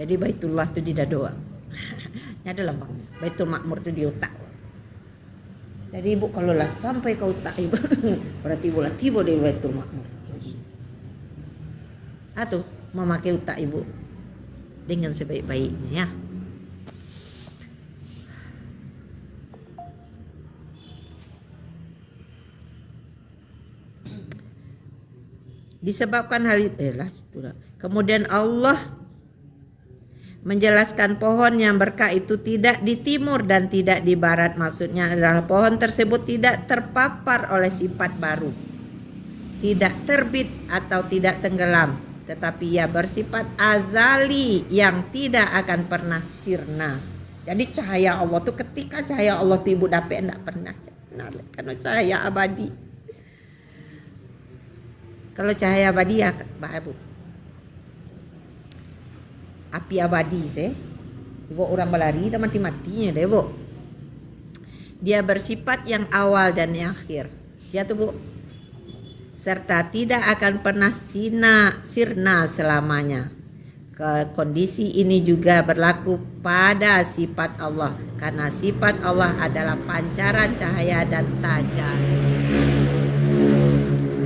Jadi Baitullah itu di dada wa. Ini ada lampangnya. Baitul Makmur itu di otak wa. Jadi ibu kalau lah sampai ke otak ibu berarti ibu lah tiba di Baitul Makmur. Atau memakai otak ibu dengan sebaik-baiknya ya. Disebabkan hal itu kemudian Allah menjelaskan pohon yang berkah itu tidak di timur dan tidak di barat. Maksudnya adalah pohon tersebut tidak terpapar oleh sifat baru, tidak terbit atau tidak tenggelam, tetapi ia bersifat azali yang tidak akan pernah sirna. Jadi cahaya Allah tuh ketika cahaya Allah tuh ibu dapat tidak pernah karena cahaya abadi. Kalau cahaya abadi ya Bu. Api abadi sih. Ibu orang berlari dan mati-matinya deh Bu. Dia bersifat yang awal dan yang akhir. Siapa tuh Bu? Serta tidak akan pernah sirna selamanya. Kondisi ini juga berlaku pada sifat Allah. Karena sifat Allah adalah pancaran cahaya dan tajam.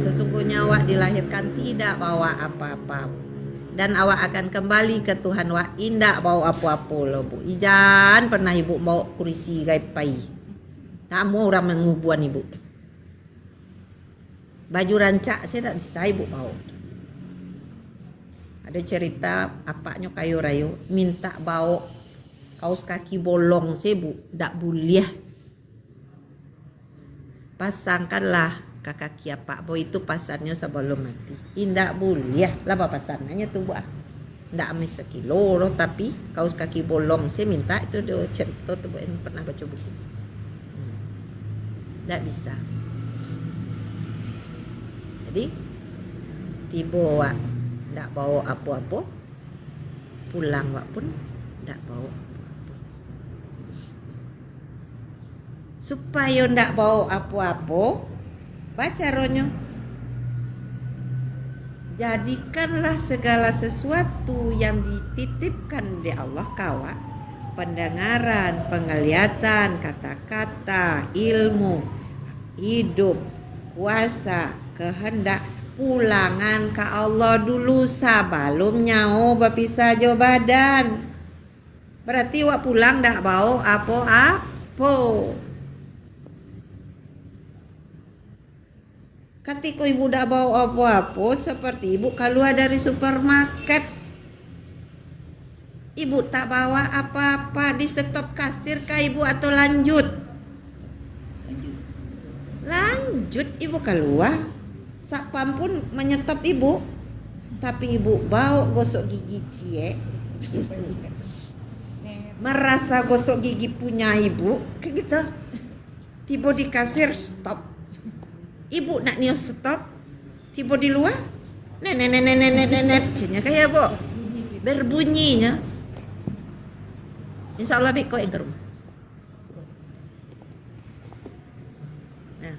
Sesungguhnya awak dilahirkan tidak bawa apa-apa dan awak akan kembali ke Tuhan awak indak bawa apa-apa loh Bu. Ijan pernah ibu bawa kursi gai pai. Tak mau orang mengubuan ibu. Baju rancak saya tak bisa ibu bawa. Ada cerita apaknya kayu rayu minta bawa kaos kaki bolong saya Bu, tak boleh. Pasangkanlah kakak kia Pak Bo itu pasarnya sebelum mati. Indak boleh lah apa pasarnya tuh Bu. Ndak ambil sekilo loh, tapi kaos kaki bolong saya minta itu dia cerita tuh Bu yang pernah baca buku. Ndak bisa. Jadi tiba Wak ndak bawa apa-apa, pulang Wak pun ndak bawa apa-apa. Supaya ndak bawa apa-apa, baca ronyo. Jadikanlah segala sesuatu yang dititipkan di Allah kawa, pendengaran, penglihatan, kata-kata, ilmu, hidup, kuasa, kehendak, pulangan ke Allah dulu sebelum nyawa berpisah jo badan. Berarti wak pulang dak bawa apa-apa. Ketika ibu dak bawa apa-apa seperti ibu keluar dari supermarket, ibu tak bawa apa-apa, di stop kasir kah ibu atau lanjut? Lanjut ibu keluar, satpam pun menyetop ibu, tapi ibu bawa gosok gigi cie, merasa gosok gigi punya ibu, kayak gitu. Tiba di kasir stop. Ibu nak nio stop, tiba di luar, nenek, cinya kayak Bu, berbunyinya. Insya Allah biko yang ke rumah. Nah,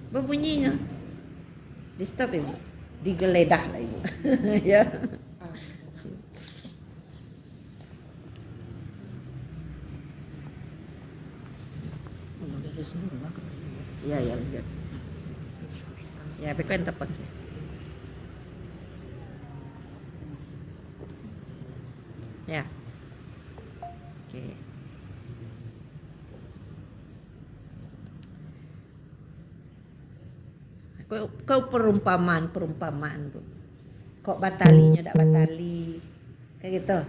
berbunyinya, di stop ibu, digeledah lah ibu, ya. Ya, ya lanjut. Ya, pekan tepat ya. Ya. Oke. Kau perumpamaan Bu. Kok batalinya ndak batali. Kayak gitu.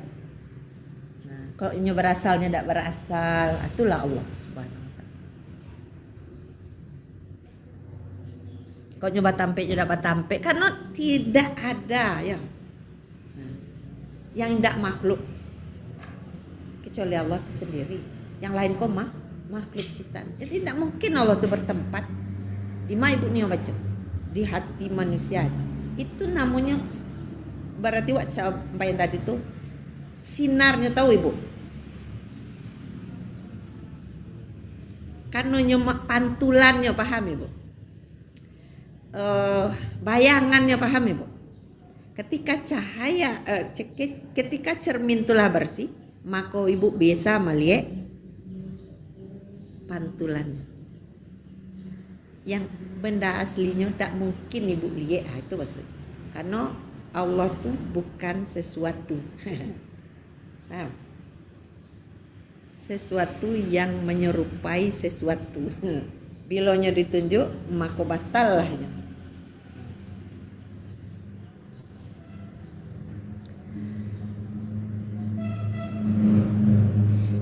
Nah, kalau ini berasalnya ndak berasal, itulah Allah Subhanahu wa taala. Kok nyoba tampe ndak batampe karena tidak ada yang tidak makhluk kecuali Allah itu sendiri. Yang lain kok makhluk ciptaan. Jadi tidak mungkin Allah itu bertempat di mana ibu nih baca di hati manusia. Itu namanya berarti yang tadi itu sinarnya, tahu ibu? Karena pantulannya paham ibu? Bayangannya paham ibu? Ketika cahaya, ketika cermin itulah bersih, maka ibu bisa melihat pantulannya. Yang benda aslinya tak mungkin ibu lihat, itu maksud. Karena Allah tuh bukan sesuatu, sesuatu yang menyerupai sesuatu. Bilanya ditunjuk, maka batal lah.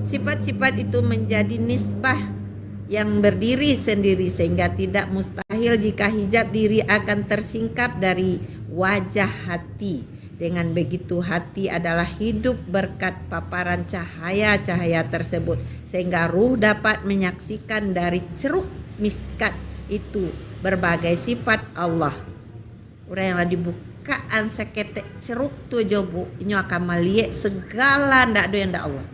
Sifat-sifat itu menjadi nisbah yang berdiri sendiri sehingga tidak mustahil jika hijab diri akan tersingkap dari wajah hati. Dengan begitu hati adalah hidup berkat paparan cahaya-cahaya tersebut sehingga ruh dapat menyaksikan dari ceruk miskat itu berbagai sifat Allah. Orang yang dibukaan seketek ceruk tu jobu ini akan melihat segala ndak ada yang ndak Allah.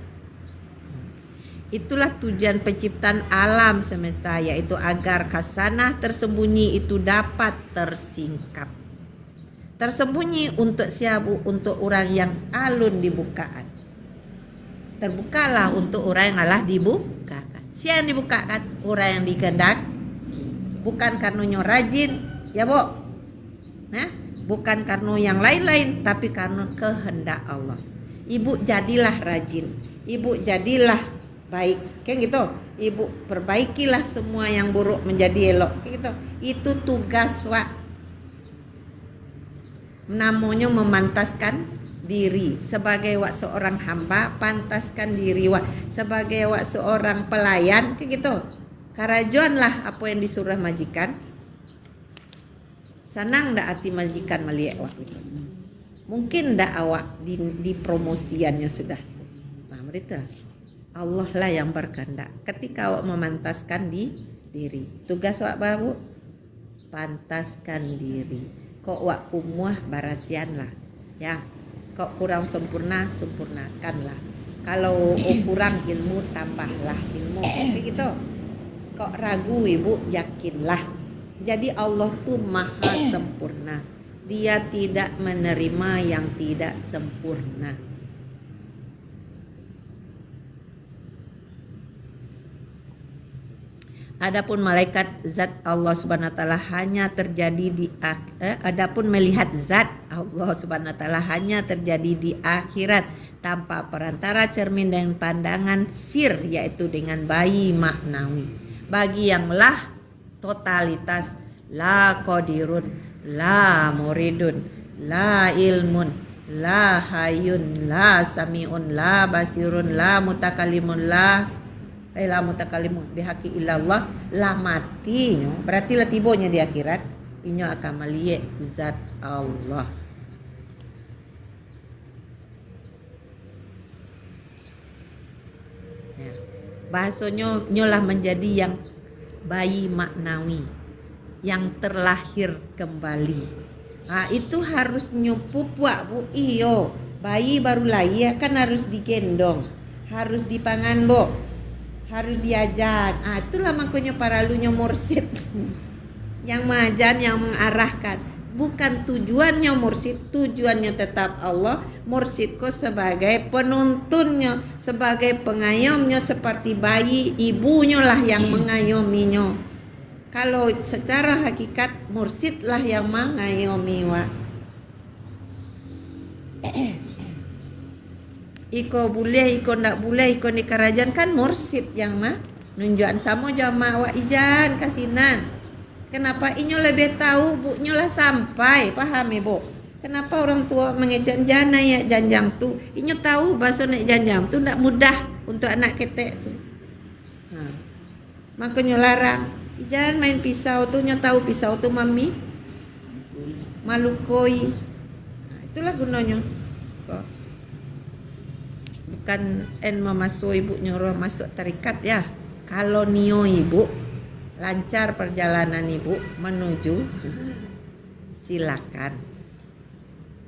Itulah tujuan penciptaan alam semesta, yaitu agar khasanah tersembunyi itu dapat tersingkap. Tersembunyi untuk siapa? Untuk orang yang alun dibukaan. Terbukalah untuk orang yang Allah dibukakan. Siapa yang dibukakan? Orang yang dikehendaki. Bukan karena rajin, ya Bu. Nah, bukan karena yang lain-lain, tapi karena kehendak Allah. Ibu jadilah rajin. Ibu jadilah baik, kayak gitu. Ibu perbaikilah semua yang buruk menjadi elok, kayak gitu. Itu tugas namanya memantaskan diri sebagai seorang hamba, pantaskan diri sebagai seorang pelayan, kayak gitu. Karajuanlah apa yang disuruh majikan. Senang ndak hati majikan melihat itu. Mungkin ndak awak di promosiannya sudah. Nah, berita Allah lah yang berkehendak. Ketika awak memantaskan diri, tugas awak baru pantaskan diri. Kok awak kumuah barasian lah, ya. Kok kurang sempurna, sempurnakanlah. Kalau kurang ilmu, tambahlah ilmu. Begitu. Kok ragu ibu, yakinlah. Jadi Allah tuh maha sempurna. Dia tidak menerima yang tidak sempurna. Adapun malaikat zat Allah Subhanahu wa taala hanya terjadi adapun melihat zat Allah Subhanahu wa taala hanya terjadi di akhirat tanpa perantara cermin dan pandangan sir, yaitu dengan bayi maknawi. Bagi yang lah totalitas, la qadirun, la muridun, la ilmun, la hayun, la samiun, la basirun, la mutakalimun, la mutakalimun bihaqi illallah, lah matinya berarti lah tibonya di akhirat inyo akan melihat zat Allah. Ya. Bahasanya nyolah menjadi yang bayi maknawi yang terlahir kembali. Nah, itu harus nyupup Bu. Iyo, bayi baru lahir kan harus digendong, harus dipangan Bu. Harus diajar. Itulah makanya para lunya mursid yang majan, yang mengarahkan. bukan tujuannya mursyid, tujuannya tetap Allah. Mursyid kok sebagai penuntunnya, sebagai pengayomnya, seperti bayi, ibunya lah yang mengayominya. Kalau secara hakikat mursyid lah yang mengayomi wa. Iko boleh, iko ndak boleh, iko di kerajaan kan mursyid yang mah nunjukan sama jamaah wa ijan kasinan. Kenapa inyo lebih tahu, bu nyo lah sampai, paham ibu? Kenapa orang tua mengejan jana ya janjang tu? Inyo tahu bahasa naik janjang tu ndak mudah untuk anak ketek tu. Maka nyo larang, ijan main pisau tu, nyo tahu pisau tu mami malukoi. Itulah gunanya. Bukan memasuk ibu nyuruh masuk tarikat ya. Kalau nio ibu lancar perjalanan ibu menuju, silakan.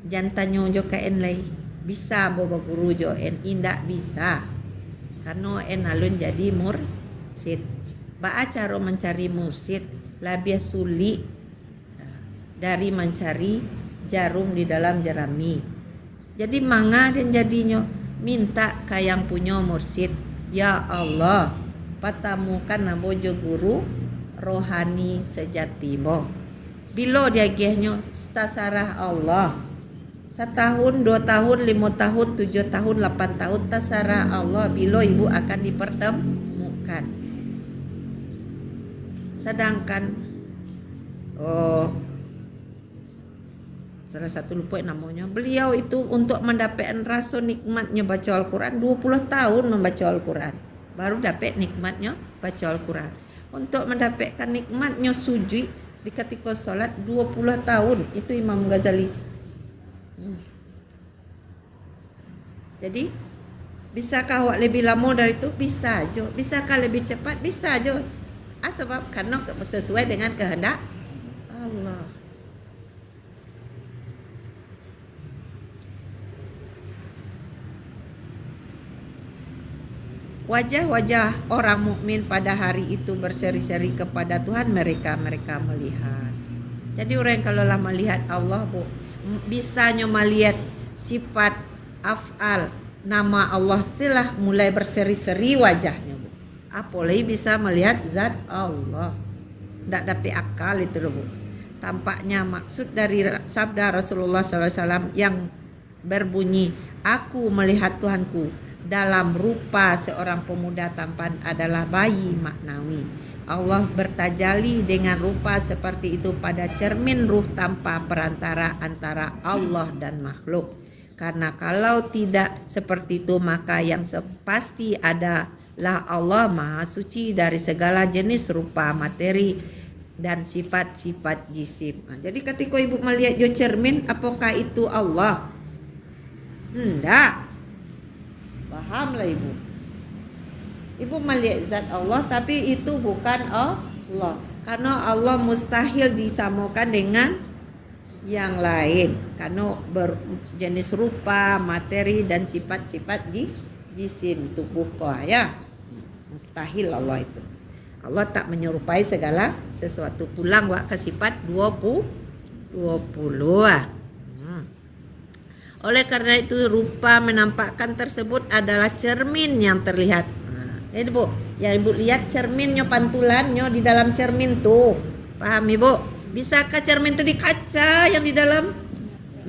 Jantanyo jo ka en lay bisa boba guru jo en indak bisa. Karena en alun jadi mursyid. Ba cara mencari mursyid lebih sulit dari mencari jarum di dalam jerami. Jadi manga dan jadinya minta ke yang punya mursyid, ya Allah, patamukan nabojo guru rohani sejati mo. Bilo dia gehnya tasarah Allah. 1 tahun, 2 tahun, 5 tahun, 7 tahun, 8 tahun tasarah Allah. Bilo ibu akan dipertemukan. Sedangkan salah satu lupa namanya, beliau itu untuk mendapatkan rasa nikmatnya baca Al-Quran 20 tahun membaca Al-Quran baru dapat nikmatnya baca Al-Quran. Untuk mendapatkan nikmatnya sujud di ketika sholat 20 tahun, itu Imam Ghazali. Jadi bisakah awak lebih lama dari itu? Bisa aja. Bisakah lebih cepat? Bisa aja. Sebab karena sesuai dengan kehendak Allah. Wajah-wajah orang mukmin pada hari itu berseri-seri kepada Tuhan, mereka melihat. Jadi orang kalau lah melihat Allah, bu, bisanya melihat sifat af'al nama Allah silah mulai berseri-seri wajahnya, bu. Apalagi bisa melihat zat Allah. Tidak dapat akal itu, bu. Tampaknya maksud dari sabda Rasulullah SAW yang berbunyi, aku melihat Tuhanku dalam rupa seorang pemuda tampan adalah bayi maknawi. Allah bertajali dengan rupa seperti itu pada cermin ruh tanpa perantara antara Allah dan makhluk. Karena kalau tidak seperti itu, maka yang pasti adalah Allah Maha Suci dari segala jenis rupa, materi dan sifat-sifat jisim. Jadi ketika ibu melihat jo cermin, apakah itu Allah? Enggak. Pahamlah ibu. Ibu melihat zat Allah, tapi itu bukan Allah. Karena Allah mustahil disamakan dengan yang lain. Karena berjenis rupa, materi dan sifat-sifat jisim tubuh kau ya. Mustahil Allah itu. Allah tak menyerupai segala sesuatu. Pulang ke sifat 20 ah. Oleh karena itu rupa menampakkan tersebut adalah cermin yang terlihat. Ini bu, yang ibu lihat cerminnya, pantulannya di dalam cermin tuh, paham ibu? Bisakah cermin itu di kaca yang di dalam?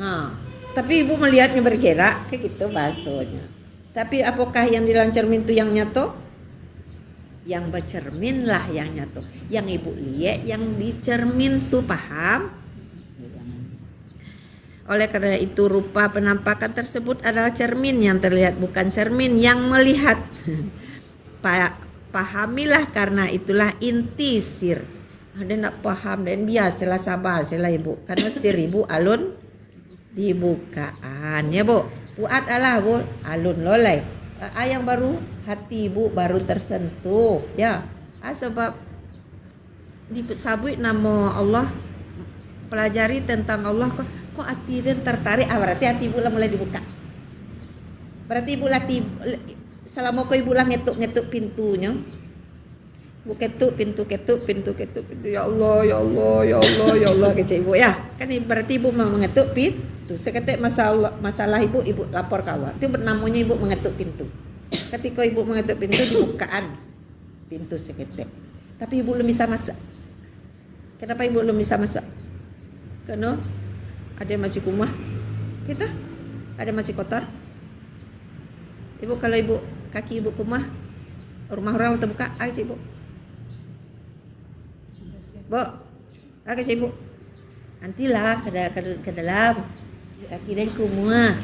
Nah, tapi ibu melihatnya bergerak, kayak gitu bahasanya. Tapi apakah yang di dalam cermin itu yang nyata? Yang bercermin lah yang nyata. Yang ibu lihat yang di cermin tuh, paham? Oleh karena itu rupa penampakan tersebut adalah cermin yang terlihat, bukan cermin yang melihat. Pahamilah karena itulah inti sir. Ada nak paham dan biasalah sabar sila ibu. Karena sir ibu alun dibukaan ya bu. Buat Allah bu alun lolai. Yang baru hati ibu baru tersentuh ya. Sebab disebut nama Allah, pelajari tentang Allah kok hati dan tertarik, berarti hati ibu lah mulai dibuka. Berarti ibu latih selama kau ibu lah ngetuk pintunya, Bu ketuk pintu. Ya Allah, ya Allah, ya Allah, ya Allah kecik ibu ya. Kan berarti ibu mau mengetuk pintu. Seketik masalah ibu lapor ke Allah. Itu namanya ibu mengetuk pintu. Ketika ibu mengetuk pintu dibukaan pintu seketik. Tapi ibu belum bisa masak. Kenapa ibu belum bisa masak? Karena ada yang masih kumah. Kita ada masih kotor. Ibu kalau ibu kaki ibu kumah, rumah orang terbuka, ayo ibu. Bu, ayo ibu. Nantilah ke dalam kaki dan kumah.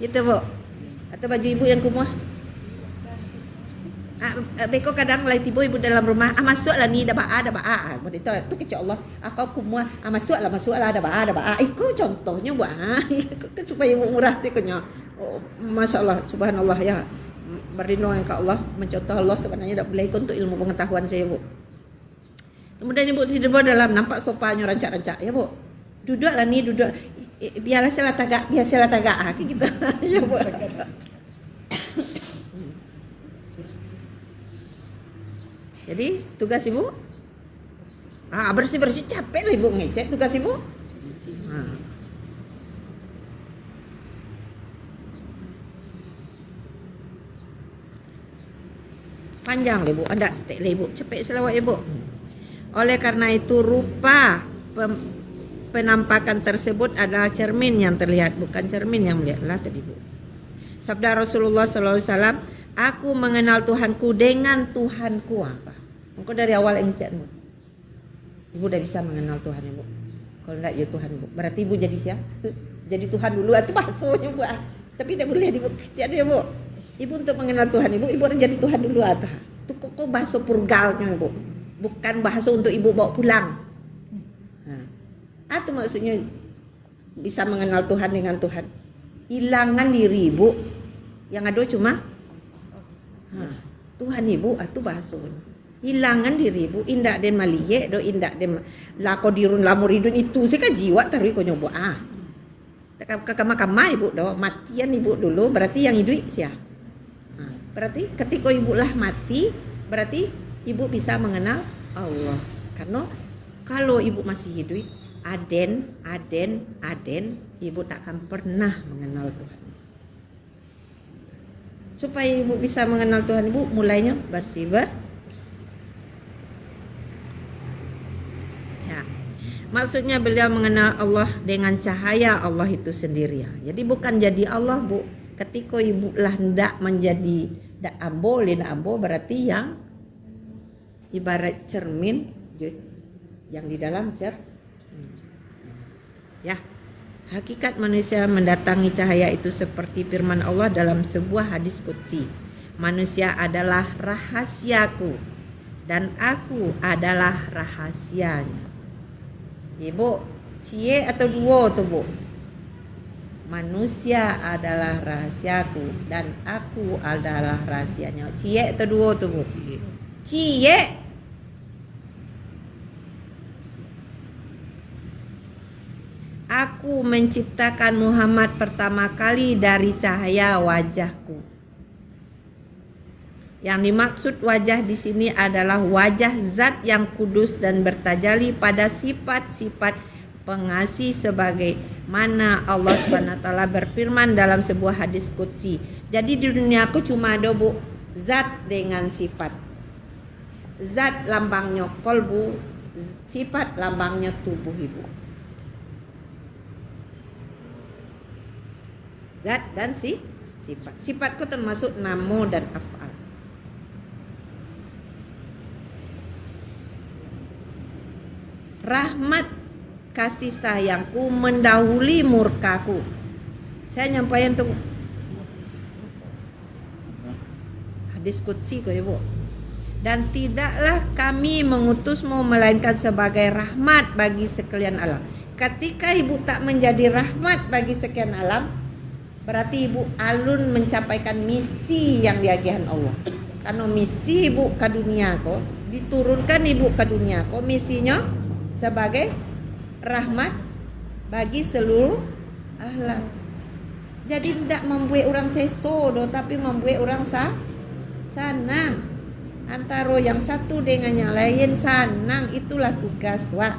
Gitu bu. Atau baju ibu yang kumah. Beko kadang mulai tiba ibu dalam rumah, masuklah ni dah baa. Begitu tu kecak Allah. Aku kumua, masuklah dah baa. Itu contohnya buat supaya ibu murah sikonya. Oh, masya-Allah, subhanallah ya. Berlindung ke Allah, mencontoh Allah sebenarnya tak boleh untuk ilmu pengetahuan saya, Bu. Kemudian ibu tidur dalam, nampak sofanya rancak-rancak, ya Bu. Duduklah ni, duduk. Biasalah tagak. Gitu. Ya Bu. Jadi tugas ibu bersih capek lah ibu ngecek tugas ibu. Panjang lah ibu, ada stek lah ibu, capek selawat ibu. Oleh karena itu rupa penampakan tersebut adalah cermin yang terlihat, bukan cermin yang melihat lah tadi ibu. Sabda Rasulullah SAW, aku mengenal Tuhanku dengan Tuhanku apa? Engkau dari awal yang ngecek bu. Ibu udah bisa mengenal Tuhan ibu. Kalau enggak ya Tuhan bu. Berarti ibu jadi siapa? Jadi Tuhan dulu atau baksonya bu. Tapi tidak boleh ibu kecek ya bu. Ibu untuk mengenal Tuhan ibu harus jadi Tuhan dulu atau? Itu kok bakso purgalnya bu. Bukan bakso untuk ibu bawa pulang. Atau maksudnya bisa mengenal Tuhan dengan Tuhan. Hilangan diri ibu. Yang ada cuma Tuhan ibu atau bakso. Hilangan diri ibu, indak den maliye do indak den lako dirun lamuridun itu sih kan jiwa taruh ko nyobo kama ibu do matian ibu dulu berarti yang hidup siapa? Berarti ketika ibu lah mati berarti ibu bisa mengenal Allah. Karena kalau ibu masih hidup aden ibu tak akan pernah mengenal Tuhan. Supaya ibu bisa mengenal Tuhan ibu mulainya bersih. Maksudnya beliau mengenal Allah dengan cahaya Allah itu sendiri. Jadi bukan jadi Allah bu. Ketika ibu lah hendak menjadi dak ambo berarti yang ibarat cermin yang di dalam ya. Hakikat manusia mendatangi cahaya itu seperti firman Allah dalam sebuah hadis qudsi. Manusia adalah rahasiaku dan aku adalah rahasianya. Ibu, cie atau dua tu bu? Manusia adalah rahasiaku dan aku adalah rahasianya. Cie atau dua tu bu? Cie. Aku menciptakan Muhammad pertama kali dari cahaya wajahku. Yang dimaksud wajah di sini adalah wajah zat yang kudus dan bertajalli pada sifat-sifat pengasih sebagaimana Allah SWT berfirman dalam sebuah hadis qudsi. Jadi di dunia aku cuma ada bu zat dengan sifat. Zat lambangnya kolbu, sifat lambangnya tubuh ibu. Zat dan sifat. Sifatku termasuk namo dan af'al. Rahmat kasih sayangku mendahului murkaku. Saya nyampaikan tuh hadis qudsi kok ibu. Dan tidaklah kami mengutusmu melainkan sebagai rahmat bagi sekalian alam. Ketika ibu tak menjadi rahmat bagi sekian alam, berarti ibu alun mencapaikan misi yang diagihan Allah. Karena misi ibu ke dunia kok diturunkan ibu ke dunia kok misinya sebagai rahmat bagi seluruh alam. Jadi tidak membuat orang seso do, tapi membuat orang senang. antara yang satu dengan yang lain sanang, itulah tugas wa.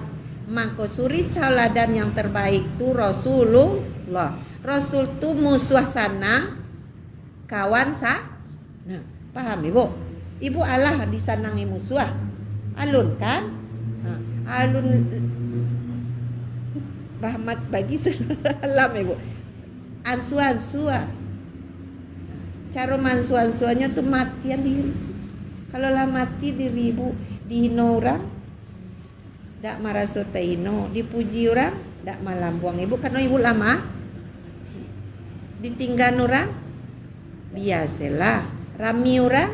Maka suri sauladan yang terbaik tu Rasulullah. Rasul tu musuh sanang, kawan nah, paham ibu? Ibu Allah disanangi musuh. Alun kan? Alun rahmat bagi seluruh alam ibu. Ansua. Cara mansuannya tuh matian diri. Kalau lah mati diri ibu, dihina orang, dak maraso taino, dipuji orang, dak malambuang ibu karena ibu lama. Ditinggal orang, biasalah. Rami orang,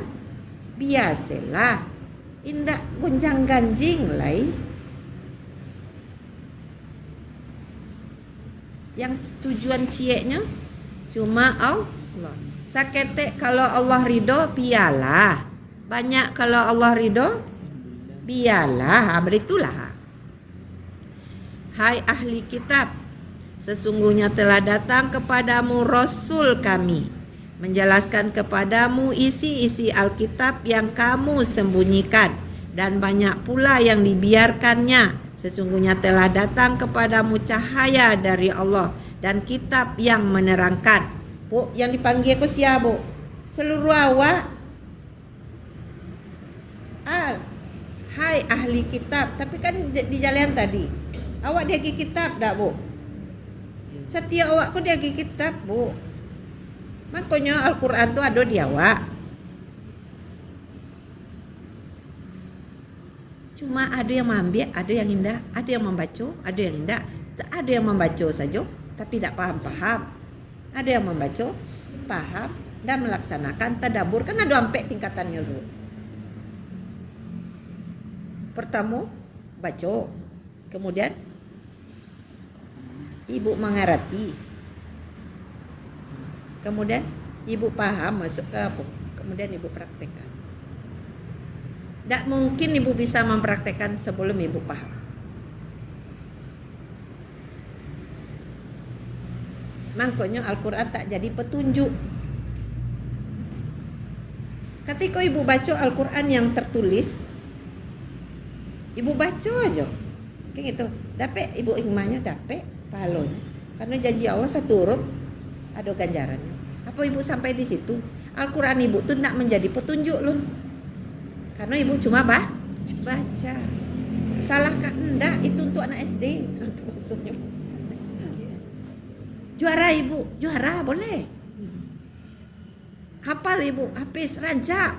biasalah. Indak gonjang ganjing lai. Yang tujuan cieknya cuma Allah. Sakete kalau Allah ridho, biarlah. Banyak kalau Allah ridho, biarlah. Beritulah. Hai ahli kitab, sesungguhnya telah datang kepadamu Rasul kami, menjelaskan kepadamu isi-isi Alkitab yang kamu sembunyikan, dan banyak pula yang dibiarkannya. Sesungguhnya telah datang kepadamu cahaya dari Allah dan kitab yang menerangkan. Bu, yang dipanggil aku siapa, Bu? Seluruh awak. Hai ahli kitab, tapi kan di jalan tadi. Awak dia kitab dak, Bu? Setiap awak kok dia kitab, Bu. Makanya Al-Qur'an tu ada di awak. Cuma ada yang mengambil, ada yang indah, ada yang membaca, ada yang indah, ada yang membaca saja tapi tidak paham-paham. Ada yang membaca, paham dan melaksanakan tadabbur. Kan ada sampai tingkatannya dulu. Pertama baca, kemudian ibu mengerti, kemudian ibu paham masuk ke apa, kemudian ibu praktekkan. Tak mungkin ibu bisa mempraktekkan sebelum ibu paham. Makanya Al-Quran tak jadi petunjuk. Ketika ibu baca Al-Quran yang tertulis, ibu baca aja, kayak gitu, dapat ibu imannya, dapat pahalanya. Karena janji Allah satu huruf ada ganjarannya. Apa ibu sampai di situ? Al-Quran ibu tuh nak menjadi petunjuk loh. Karena ibu cuma baca. Salah kah? Enggak, itu untuk anak SD. Itu maksudnya. Juara ibu, juara boleh. Hafal ibu, habis raja.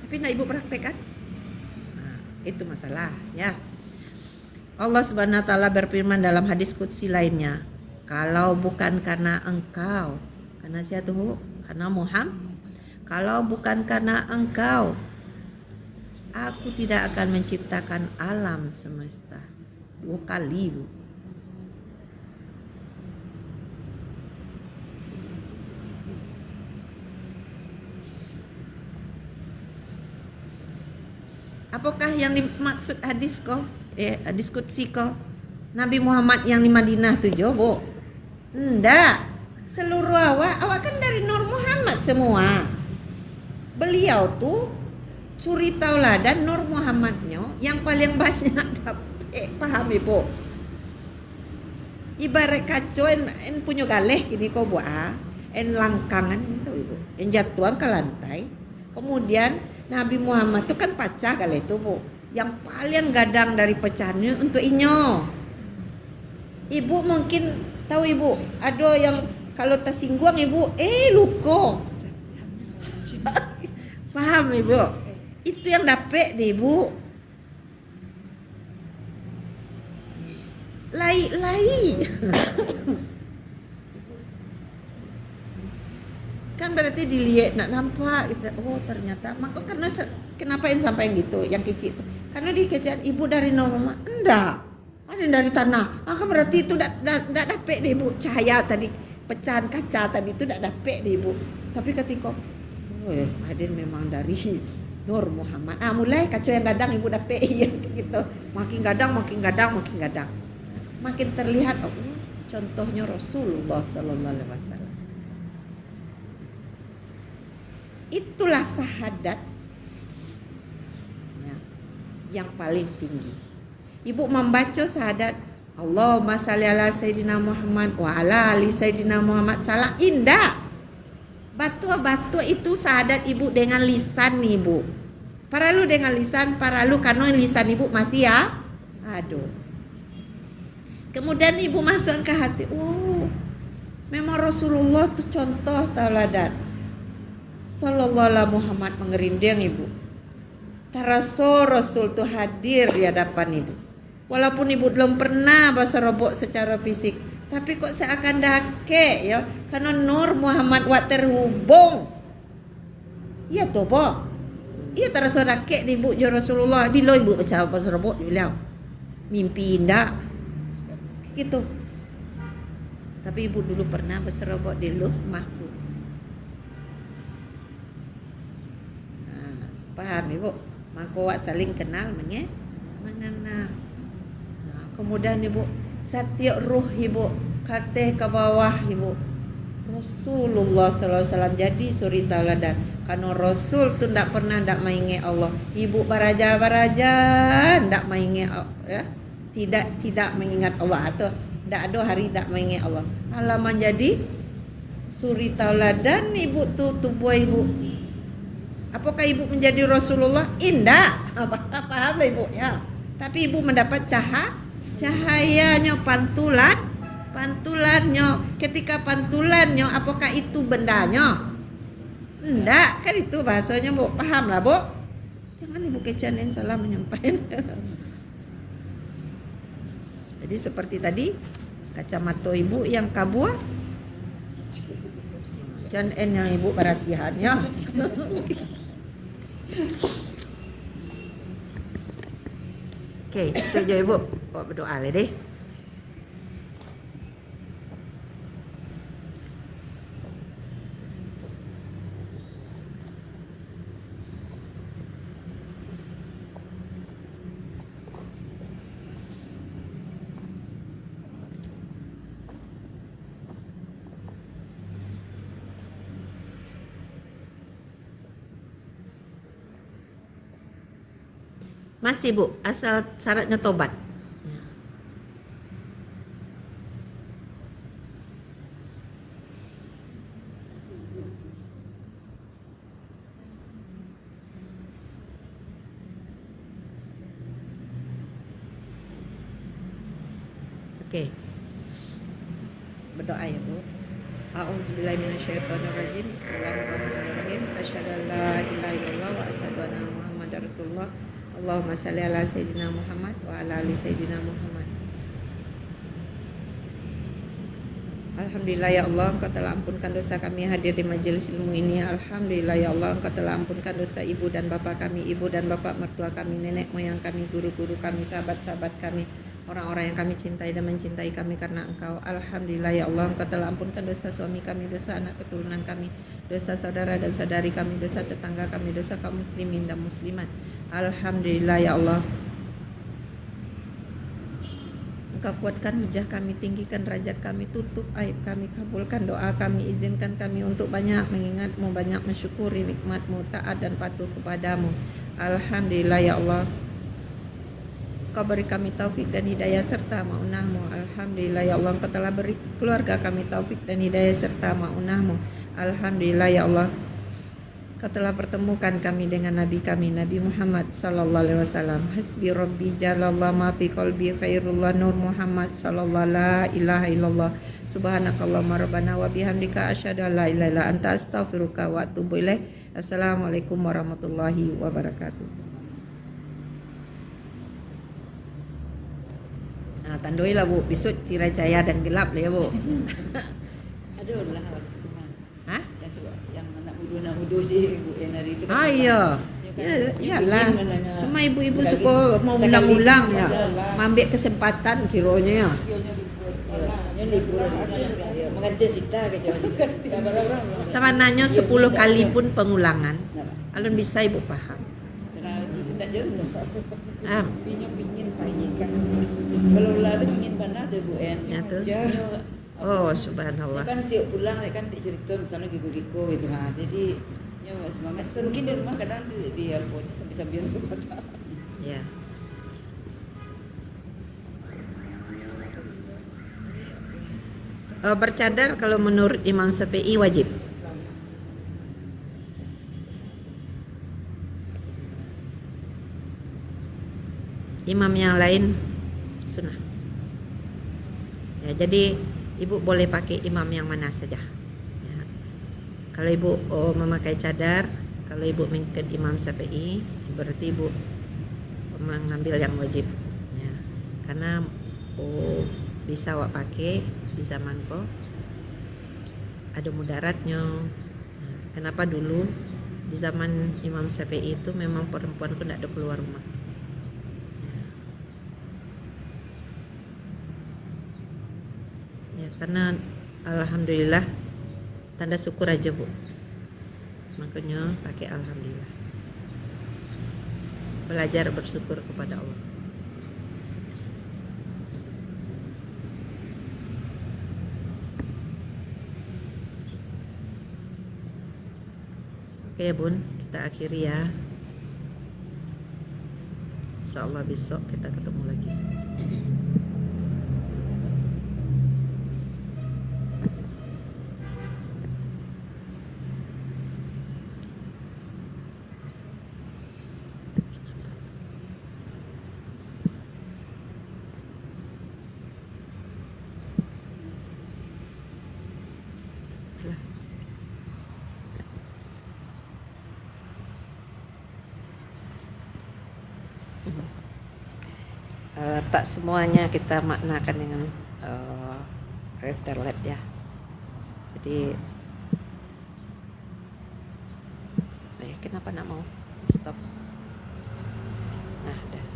Tapi enggak ibu praktekkan? Nah, itu masalah ya. Allah Subhanahu wa taala berfirman dalam hadis qudsi lainnya, kalau bukan karena engkau, karena siapa tuh? Karena Muhammad. Kalau bukan karena engkau, aku tidak akan menciptakan alam semesta. 2 kali, Bu. Apakah yang dimaksud hadis kok? Hadis qudsi kok? Nabi Muhammad yang di Madinah tuh, Jo, Bu? Enggak. Seluruh awak kan dari Nur Muhammad semua. Beliau tuh suri tauladan Nur Muhammadnya yang paling banyak dapat, paham ibu? Ibarat kaco en punya galeh gini kok buah, en langkangan itu ibu, en jatuhan ke lantai. Kemudian Nabi Muhammad tuh kan pecah galeh itu, Bu. Yang paling gadang dari pecahannya untuk inyo. Ibu mungkin tahu ibu, ada yang kalau tersinggung ibu, luka. Paham ibu? Itu yang dapat deh ibu. Lai. Kan berarti dilihat, nak nampak gitu. Oh ternyata, maka karena kenapa yang sampai gitu, yang kecil? Karena di kecil ibu dari normal, enggak. Ada dari tanah. Maka berarti itu tidak dapat deh ibu, cahaya tadi, pecahan kaca tadi itu tidak dapat deh ibu. Tapi ketika Aden memang dari Nur Muhammad. Mulai kaca yang gadang ibu dapat gitu. Makin gadang. Makin terlihat contohnya Rasulullah sallallahu alaihi wasallam. Itulah syahadat ya, yang paling tinggi. Ibu membaca syahadat Allahumma shalli ala sayyidina Muhammad wa ala ali sayyidina Muhammad, salah indah. Batu itu syahadat ibu dengan lisan nih ibu. Paralu dengan lisan, paralu karena lisan ibu masih ya. Aduh. Kemudian ibu masuk ke hati. Oh, memang Rasulullah tuh contoh tauladan. Sallallahu alaihi Muhammad mengerinding ibu. Taraso Rasul tuh hadir di hadapan ibu. Walaupun ibu belum pernah bahasa robok secara fisik, tapi kok seakan dake ya, karena Nur Muhammad wa terhubung. Iya toh, Bo. Iya taraso dake di ibu ya Rasulullah. Di lo ibu baca bahasa robok beliau. Mimpi indah. Gitu. Tapi ibu dulu pernah bahasa robok di Luh Mahfuz. Paham ibu? Maka saling kenal mengenal. Nah, kemudian ibu setiap ruh ibu kateh ke bawah ibu Rasulullah SAW jadi suri tauladan. Karena Rasul tu ndak pernah ndak mainge Allah. Ibu baraja ndak mainge ya. Tidak mengingat Allah atau ndak ada hari ndak mainge Allah. Alaman jadi suri tauladan ibu tu tubuh ibu. Apakah ibu menjadi Rasulullah? Indah. Paham lah ibu ya. Tapi ibu mendapat cahayanya pantulannya. Ketika pantulannya, apakah itu bendanya? Enggak, kan itu bahasanya bu. Paham lah bu. Jangan ibu kecanin salah menyampaikan. Jadi seperti tadi kacamata ibu yang kabur. Dan yang ibu berasihannya. Oke, itu aja ibu. Berdoa lah deh. Masih bu, asal syaratnya tobat. Oke. Berdoa ya bu. A'udzubillahi minasyaitonirrajim. Bismillahirrahmanirrahim. Asyhadu an la ilaha illallah wa asyhadu anna Muhammadar Rasulullah. Allahumma shalli ala sayyidina Muhammad wa ala ali sayyidina Muhammad. Alhamdulillah ya Allah, Engkau telah ampunkan dosa kami hadir di majelis ilmu ini. Alhamdulillah ya Allah, Engkau telah ampunkan dosa ibu dan bapak kami, ibu dan bapak mertua kami, nenek moyang kami, guru-guru kami, sahabat-sahabat kami, orang-orang yang kami cintai dan mencintai kami karena Engkau. Alhamdulillah ya Allah, Engkau telah ampunkan dosa suami kami, dosa anak keturunan kami, dosa saudara dan saudari kami, dosa tetangga kami, dosa kaum muslimin dan muslimat. Alhamdulillah ya Allah, Engkau kuatkan hujah kami, tinggikan derajat kami, tutup aib kami, kabulkan doa kami, izinkan kami untuk banyak mengingat-Mu, banyak mensyukuri nikmat-Mu, taat dan patuh kepadamu. Alhamdulillah ya Allah, Engkau beri kami taufik dan hidayah serta ma'unah-Mu. Alhamdulillah ya Allah, Engkau telah beri keluarga kami taufik dan hidayah serta ma'unah-Mu. Alhamdulillah ya Allah, Kau telah pertemukan kami dengan Nabi kami, Nabi Muhammad sallallahu alaihi wasallam. Hasbi Rabbi jalallah ma fi qalbi khairullah Nur Muhammad sallallahu la ilaha illallah. Subhanakallahumma rabbana wa bihamdika asyhadu an la ilaha illa anta astaghfiruka wa atubu ilaik. Assalamualaikum warahmatullahi wabarakatuh. Nah, tandoi lah bu, besok tirai cahaya dan gelap lah ya bu. Aduh lah waktu kemana? Hah? Yang anak muda si ibu yang hari itu. Ah iya. Iyalah. Cuma ibu-ibu suka mau ulang-ulang ya. Ambil kesempatan kiranya ya. Yang libur mengantar sita ke siapa? Sama nanya 10 kali pun pengulangan. Alun bisa ibu paham. Karena itu sudah jenuh. Ah. Pingin kan. Kalau lari ingin mana nyata Bu En. Nyata? Nyo, Oh, ya subhanallah. kan tiap pulang kan cerita misalnya Giko gitu jadi nyo semangat. Mungkin di rumah kadang di handphonenya sambil-sambil berkata. Ya. Bercadar kalau menurut Imam Syafi'i wajib. Imam yang lain sunnah. Ya, jadi ibu boleh pakai imam yang mana saja. Ya. Kalau ibu memakai cadar, kalau ibu mengikut Imam Syafi'i, berarti ibu mengambil yang wajib. Ya. Karena bisa awak pakai di zaman ko ada mudaratnya. Nah, kenapa dulu di zaman Imam Syafi'i itu memang perempuan ku tidak ada keluar rumah. Ya, karena alhamdulillah tanda syukur aja Bu, makanya pakai alhamdulillah, belajar bersyukur kepada Allah. Oke Bun, kita akhiri ya. Insyaallah besok kita ketemu lagi. Tak semuanya kita maknakan dengan terlet ya. Jadi kenapa nak mau stop? Nah, dah.